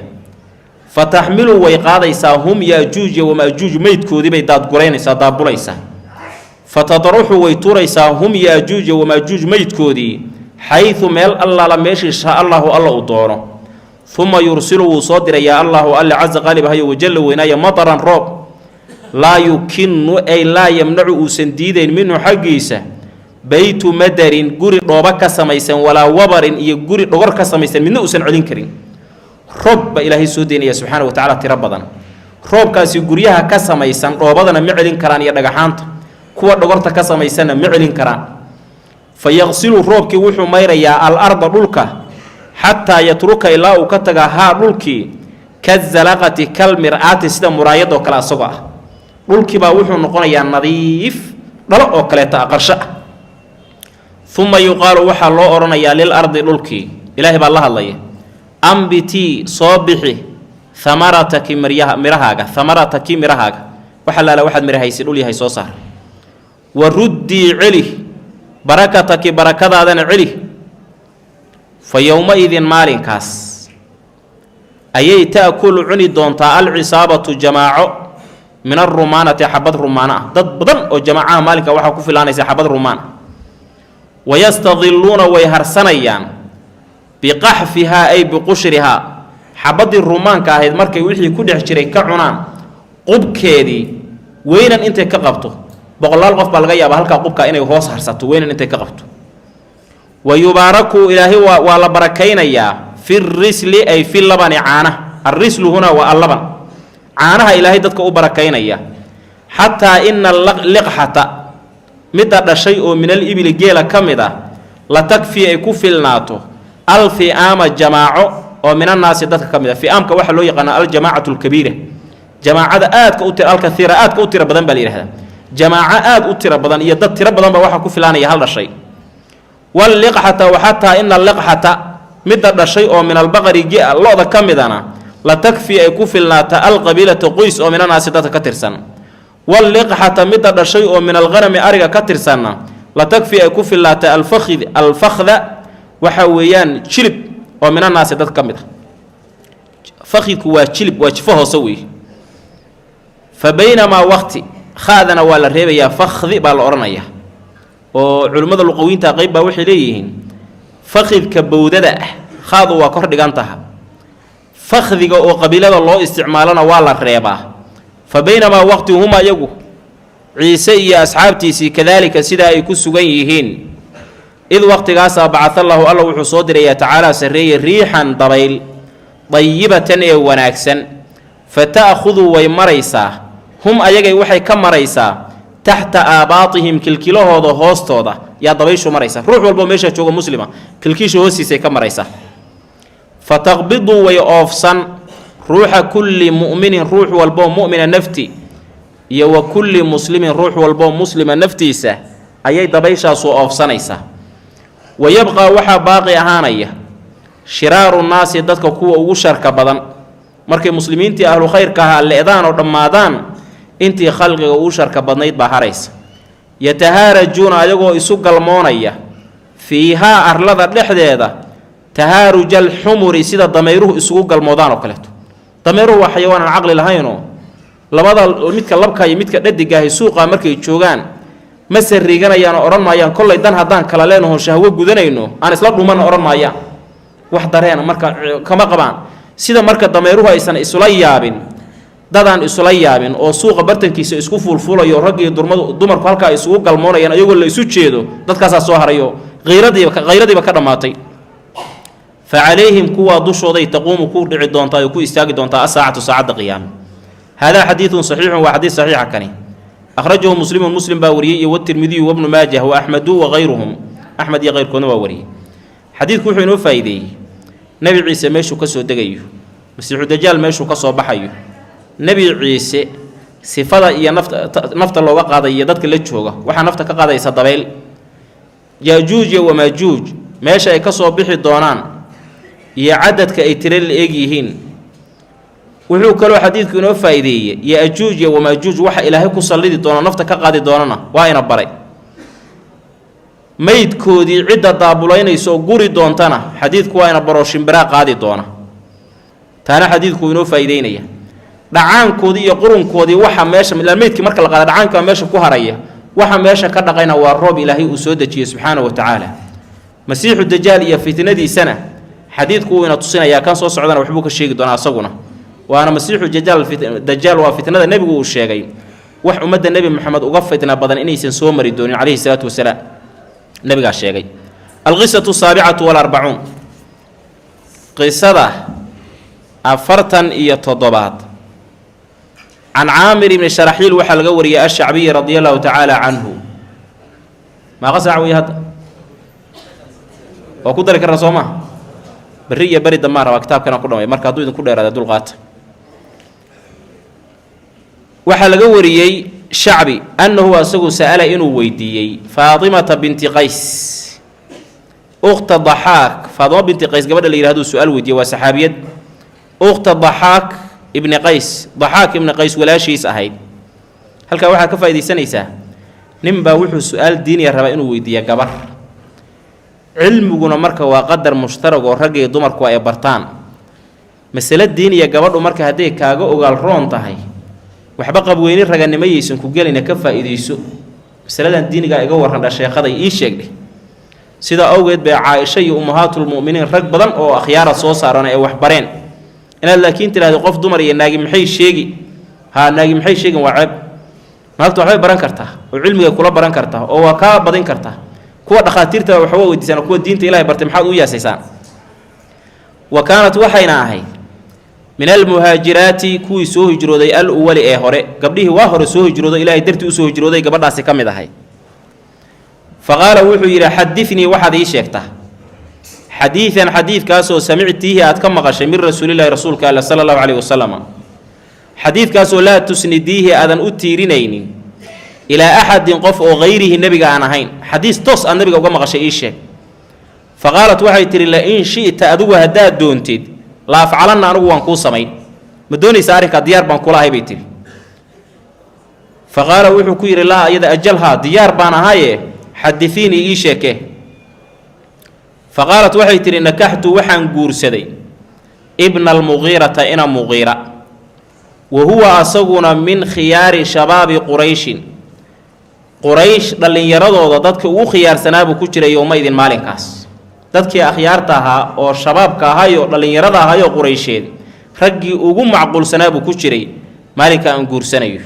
fataxmilu way qaadaysaa hum yaajuuja wamaajuuj meydkoodii bay daadguraynaysaa daabulaysaa fatadaruxu way turaysaa hum yaajuuja wamaajuuj meydkoodii xaydu meel allaala meeshii shaa allahu alla uu doono uma yursilu wuu soo dirayaa allahu alle casa qaalib ahayo wajalla weynaaya mataran roob laa yukinu ay laa yamnacu uusan diidayn minhu xaggiisa beytu madarin guri dhooba ka samaysan walaa wabarin iyo guri dhogor ka samaysan midna uusan celin karin roob baa ilaahay soo deynaya subxaana wa tacala tiro badan roobkaasi guryaha ka samaysan dhoobadana ma celin karaan iyo dhagaxaanta kuwa dhogorta ka samaysanna ma celin karaan fa yaqsilu roobkii wuxuu mayrayaa al-arda dhulka xataa yatruka ilaa uu ka taga haa dhulkii kazalaqati kal mir'aati sida muraayadoo kale asagoo ah dhulkii baa wuxuu noqonayaa nadiif dhalo oo kaleeta ah qarsho ah uma yuqaalu waxaa loo odhanayaa lil ardi dhulkii ilaahay baa la hadlaya ambitii soo bixi amarataki mirahaaga amarataki mirahaaga waxa laala waxaad mirahaysi dhul yahay soo saar wa ruddii celi barakataki barakadaadana celi fa yowma-idin maalinkaas ayay ta'kulu cuni doontaa alcisaabatu jamaaco min alrumaanati xabad rumaana ah dad badan oo jamaacaha maalinka waxaa ku filaanaysa xabad rumaan ah wayastadiluuna way harsanayaan biqaxfihaa ay biqushrihaa xabaddii rumaanka ahayd markay wixii ku dhex jiray ka cunaan qubkeedii weynan intay ka qabto boqolaal qof baa laga yaabaa halkaa qubkaa inay hoos harsato weynan intay ka qabto wa yubaaraku ilaahay waa la barakaynayaa fi risli ay fi labani caanaha alrislu hunaa waa allaban caanaha ilaahay dadka u barakaynaya xataa ina liqxata midda dhashay oo min alibili geela ka mid ah la takfii ay ku filnaato alfi'aama jamaaco oo min annaasi dadka ka mid ah fi'aamka waxaa loo yaqaanaa aljamaacatu alkabiira jamaacada aadka u tira alkaiira aadka u tira badan baa la yidhahdaa jamaaco aad u tira badan iyo dad tiro badan baa waxaa ku filaanaya hal dhashay walliqxata waxataa ina liqxata midda dhashay oo min albaqari lo-da ka midana la takfii ay ku filnaata alqabiilata qoys oo min annaasi dadka ka tirsan walliqxata midda dhashay oo min alghanami ariga ka tirsanna la takfii ay ku filnaata alfakhda waxa weeyaan jilib oo min annaasi dad ka mid ah fakhidku waa jilib waa jifo hoose weeye fa baynamaa waqti khaadana waa la reebayaa fakhdi baa la odhanayaa oo culimmada luqawiinta qayb baa waxay leeyihiin fakhidka bowdada ah khaadu waa kor dhigan taha fakhdiga oo qabiilada loo isticmaalona waa la reebaa fa baynamaa waqti huma iyagu ciise iyo asxaabtiisii kadaalika sidaa ay ku sugan yihiin id waqtigaasaa bacatallaahu alla wuxuu soo dirayaa tacaalaa sarreeye riixan dabayl dayibatan ee wanaagsan fa ta'khuduu way maraysaa hum ayagay waxay ka maraysaa taxta aabaatihim kilkilahooda hoostooda yaa dabayshu maraysa ruux walboo meesha jooga muslima kilkiisha hoostiisay ka maraysaa fa taqbiduu way oofsan ruuxa kulli mu'minin ruux walboo mu'mina nafti iyo wa kulli muslimin ruux walboo muslima naftiisa ayay dabayshaasu oofsanaysaa wa yabqaa waxaa baaqi ahaanaya shiraaru nnaasi dadka kuwa ugu sharka badan markay muslimiintii ahlu khayrka ahaa le'daan oo dhammaadaan intii khalqiga ugu sharka badnayd baa haraysa yatahaarajuuna ayagoo isu galmoonaya fiihaa arlada dhexdeeda tahaaruja alxumuri sida damayruhu isugu galmoodaan oo kaleeto damayruhu waa xayawaan aan caqli lahaynoo labada midka labka iyo midka dhadigaahi suuqa markay joogaan ma sariiganayaan oo odhan maayaan kollay dan haddaan kala leenaho shahwo gudanayno aan isla dhumanna odhan maayaan wax dareena marka kama qabaan sida marka damayruhu aysan isula yaabin dadaan isula yaabin oo suuqa bartankiisa isku fuulfuulayo rag iyo dumarku halkaa isugu galmoonayaan ayagoo la isu jeedo dadkaasaa soo harayo hayradiiba ka dhammaatay fa calayhim kuwaa dushooday taquumu ku dhici doontaa oo ku istaagi doontaa asaacatu saacadda qiyaame haadaa xadiidun saxiixun waa xadiid saxiixa kani akhrajahu muslimun muslim baa wariyey iyo watirmidiyu wabnu maajah wa axmedu wa hayruhum axmed iyo hayrkoodna waa wariyey xadiidku wuxuu inoo faa'iideeyey nebi ciise meeshuu ka soo degayo masiixu dajaal meeshuu ka soo baxayo nebi ciise sifada iyo nafta looga qaaday iyo dadka la jooga waxaa nafta ka qaadaysa dabayl yaajuuj iyo wamaajuuj meesha ay ka soo bixi doonaan iyo cadadka ay tiro la eeg yihiin wuxuu kaloo xadiidku inoo faa'iideeyey yaajuuj iyo wamaajuuj waxa ilaahay ku sallidi doona nafta ka qaadi doonana waa ina baray maydkoodii cidda daabulaynaysa oo guri doontana xadiidku waa ina baroo shimbiraa qaadi doona taana xadiidku inoo faa'iideynaya dhacaankoodii iyo qurunkoodii waxa meesha ilaa meydkii marka la qaada dhacaanka meesha ku haraya waxa meesha ka dhaqayna waa roob ilaahay uu soo dejiyey subxaanahu wa tacaala masiixu dajaal iyo fitnadiisana xadiidku wuu ina tusinayaa kan soo socdana waxbuu ka sheegi doonaa asaguna waana masiixu dajaal waa fitnada nebigu uu sheegay wax ummadda nebi moxamed uga fitna badan inaysan soo mari doonin calayhi salaatu wasalaam nebigaa sheegay alqisatu saabicatu walarbacuun qisada 47 can caamir ibni sharaxiil waxaa laga wariyay ashacbiyi radia allahu tacaala canhu maaqa saac wey hadda waa ku dari karna soo maa berri iyo beri dambaan rabaa kitaabkana ku dhamay marka hadduu idinku dheeraada dulqaata waxaa laga wariyey shacbi annahu asagu sa'ala inuu weydiiyey faatimata binti qays ukhta daxaak faatimo binti qays gabadha la yidhahduu su-aal weydiiyey waa saxaabiyad ukhta daxaak ibni qays daxaak ibni qays walaashiis ahayd halkaa waxaa ka faa'iidaysanaysaa ninbaa wuxuu su-aal diiniya rabaa inuu weydiiya gabar cilmiguna marka waa qadar mushtarag oo rag iyo dumarku ay bartaan masale diiniya gabadhu marka hadday kaaga ogaal roon tahay waxba qabweyni raganimayaysan ku gelina ka faa'iideyso masaladan diiniga iga waran sheekhaday ii sheegay sida awgeed bay Caaisha iyo ummahatul mu'miniin rag badan oo akhyaara soo saaran ay wax bareen inaad laakiin tiraahdo qof dumar iyo naagi maxay sheegi naagi maxay sheegin waa ceeb naagtu waxay baran kartaa oo cilmiga kula baran kartaa oo waa ka badin kartaa kuwa dhaqaatiirta waxa way weydiisana kuwa diinta Ilaahay bartay maxaad u yaasaysaan wa kaanat waxayna ahay min almuhaajiraati kuwii soo hijrooday al-awwali ee hore gabdhihii waa hore soo hijrooday Ilaahay dartii u soo hijrooday gabadhaasi kamid ahay faqaala wuxuu yiri xadithni waxaad ii sheegtaa xadiithan xadiith kaasoo samictihi aad ka maqashay min rasuulillahi rasuulka Allah sallallahu alayhi wasallam xadiith kaasoo la tusnidihi aadan u tiirinaynin ila ahadin qof oo غيره nabiga aan ahayn xadiis toos aan nabiga uga maqashay ii sheeg faqaalat waxay tiri la in shi'ta adigu hadaa doontid la afcalanna anigu waan ku sameyn ma doonaysa arrinka diyaar baan kula ahay bay tiri faqaala wuxuu ku yiri la ayada ajalha diyaar baan ahaye xadithini ii sheeke faqaalat waxay tiri nakaxtu waxaan guursaday ibn al-mughirata ina mughira wa huwa asaguna min khiyaari shababi quraysh dhalinyaradooda dadka ugu khiyaarsanaabu ku jiray yoomaydin maalinkaas dadkii akhyaarta ahaa oo shabaabka ahaa iyo dhalinyarada ahaa iyo quraysheed raggii ugu macquulsanaabu ku jiray maalinka aan guursanayo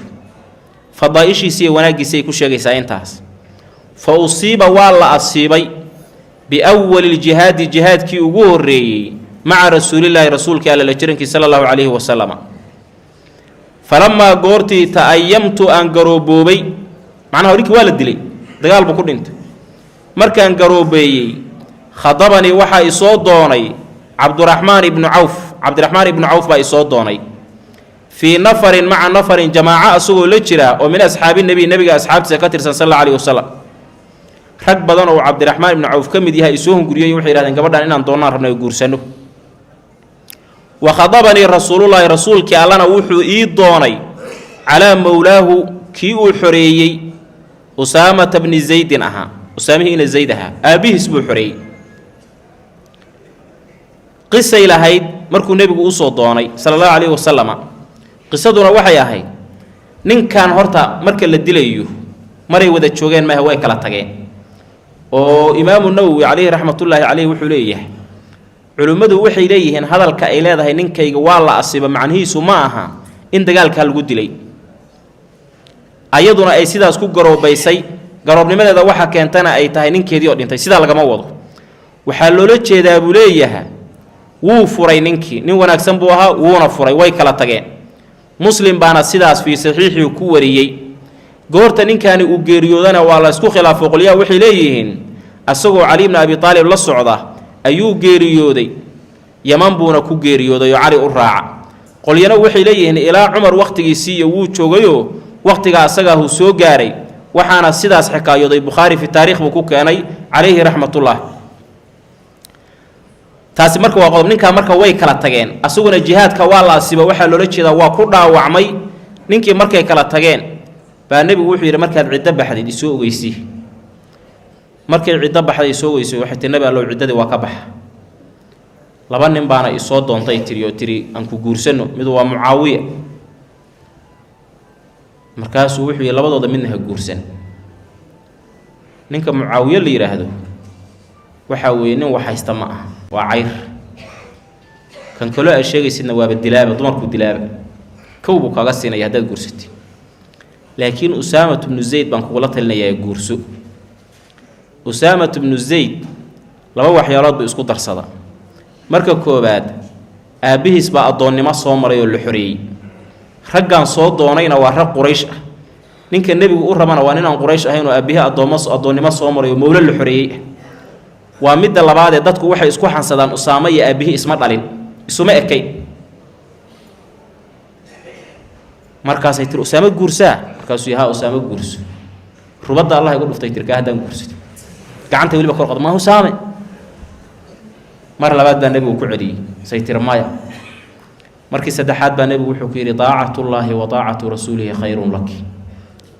fadaaishiisii wanaagiisay ku sheegaysaa intaas fa usiiba waa la asiibay biawwal aljihaad jihaadkii ugu horeeyay maca rasuulillaahi rasuulka alla la jirankii sallallahu alayhi wasallam falamma goortii ta'ayyamtu aan garooboobay macnaha horikii waa la dilay dagaal buu ku dhintay markaan garoobeeyey khadabani waxaa isoo doonay cabdiraxmaan ibnu cawf baa isoo doonay fii nafarin maca nafarin jamaaca asagoo la jira oo min asxaabi nebiga asxaabtiisa ka tirsan sal alla alayhi wasalam rag badan oo cabdiraxmaan ibnu cawf ka mid yahay isoo hunguriyey waxay yidhahdeen gabadhan inaan doonnaan rabnay guursano wa khadabanii rasuulullaahi rasuulkii allana wuxuu ii doonay calaa mowlaahu kii uu xoreeyey usaamata bni zaydin ahaa usaamihiina zayd ahaa aabbihiis buu xoreeyey qisay lahayd markuu nebigu usoo doonay sala allahu calayhi wasalama qisaduna waxay ahayd ninkan horta marka la dilayo maray wada joogeen maaha way kala tageen oo imaamu nawowi calayhi raxmatullaahi calayhi wuxuu leeyahay culimmadu waxay leeyihiin hadalka ay leedahay ninkayga waa la asiiba macnihiisu ma aha in dagaalkaa lagu dilay ayaduna ay sidaas ku garoobaysay garoobnimadeeda waxa keentana ay tahay ninkeedii oo dhintay sidaa lagama wado waxaa loola jeedaa buu leeyahay wuu furay ninkii nin wanaagsan buu ahaa wuuna furay way kala tageen muslim baana sidaas fii saxiixii ku wariyey goorta ninkaani uu geeriyoodana waa la isku khilaafo qolyaha waxay leeyihiin asagoo cali ibn abi aalib la socda ayuu geeriyooday yaman buuna ku geeriyooday oo cali u raaca qolyana waxay leeyihiin ilaa cumar waqtigiisii iyo wuu joogayoo waqtiga asagaa uu soo gaaray waxaana sidaas xikaayooday bukhaari fi taariikh buu ku keenay calayhi raxmatullah taasi marka waa qodob ninkaa marka way kala tageen asaguna jihaadka waa la asiiba waxaa loola jeedaa waa ku dhaawacmay ninkii markay kala tageen baa nebigu wuxuu yidhi markaad ciddo baxdid isoo ogeysii markay ciddo baxday isoo ogeysay waxay tii nabi allow ciddadii waa ka baxa laba nin baana isoo doontay tiri oo tiri aan ku guursano mid waa mucaawiya markaasuu wuxuu yidhi labadooda midna ha guursan ninka mucaawiye la yidhaahdo waxaa weeye nin wax haysta ma aha waa cayr kan kaloo aad sheegaysidna waaba dilaaba dumarku dilaaba kow buu kaaga siinaya haddaad guursatid laakiin usaamatu bnu zayd baan kugula talinayaa guurso usaamatu bnu zayd laba waxyaalood buu isku darsada marka koobaad aabbihiis baa addoonnimo soo maray oo la xoreeyey raggan soo doonayna waa rag quraysh ah ninka nebigu u rabana waa ninaan quraysh ahayn oo aabbihi addoonnimo soo maray oo mowlo la xoreeyey ah waa midda labaadee dadku waxay isku xansadaan usaamo iyo aabbihi isma dhalin isuma ekay markaasay tiri usaamo guursaa markaasuu yahaa usaamo guurso rubadda allah igu dhuftay tirkaa haddaan guursato gacanta weliba kor qod ma usaame mar labaad baa nebigu ku celiyey say tiri maya markii saddexaad baa nebigu wuxuu ku yidhi daacatullaahi wa daacatu rasuulihi khayrun laki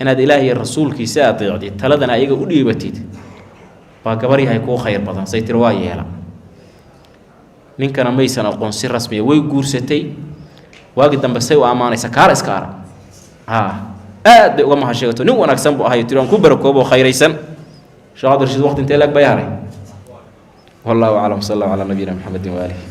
inaad ilaahay rasuulkiisa adeecdid taladana ayaga u dhiibatid baa gabar yahay kuu khayr badan say tiri waa yeela ninkana maysan aqoon si rasmiya way guursatay waagi dambe say u ammaanaysa kaala iska arag aad bay uga mahasheegato nin wanaagsan buu ahay tiri aan ku barakoobo khayraysan sheekh cabdirashiid waqti intee laag bay haray wallahu aclam sal allahu calaa nabiyina maxamedin waaalihi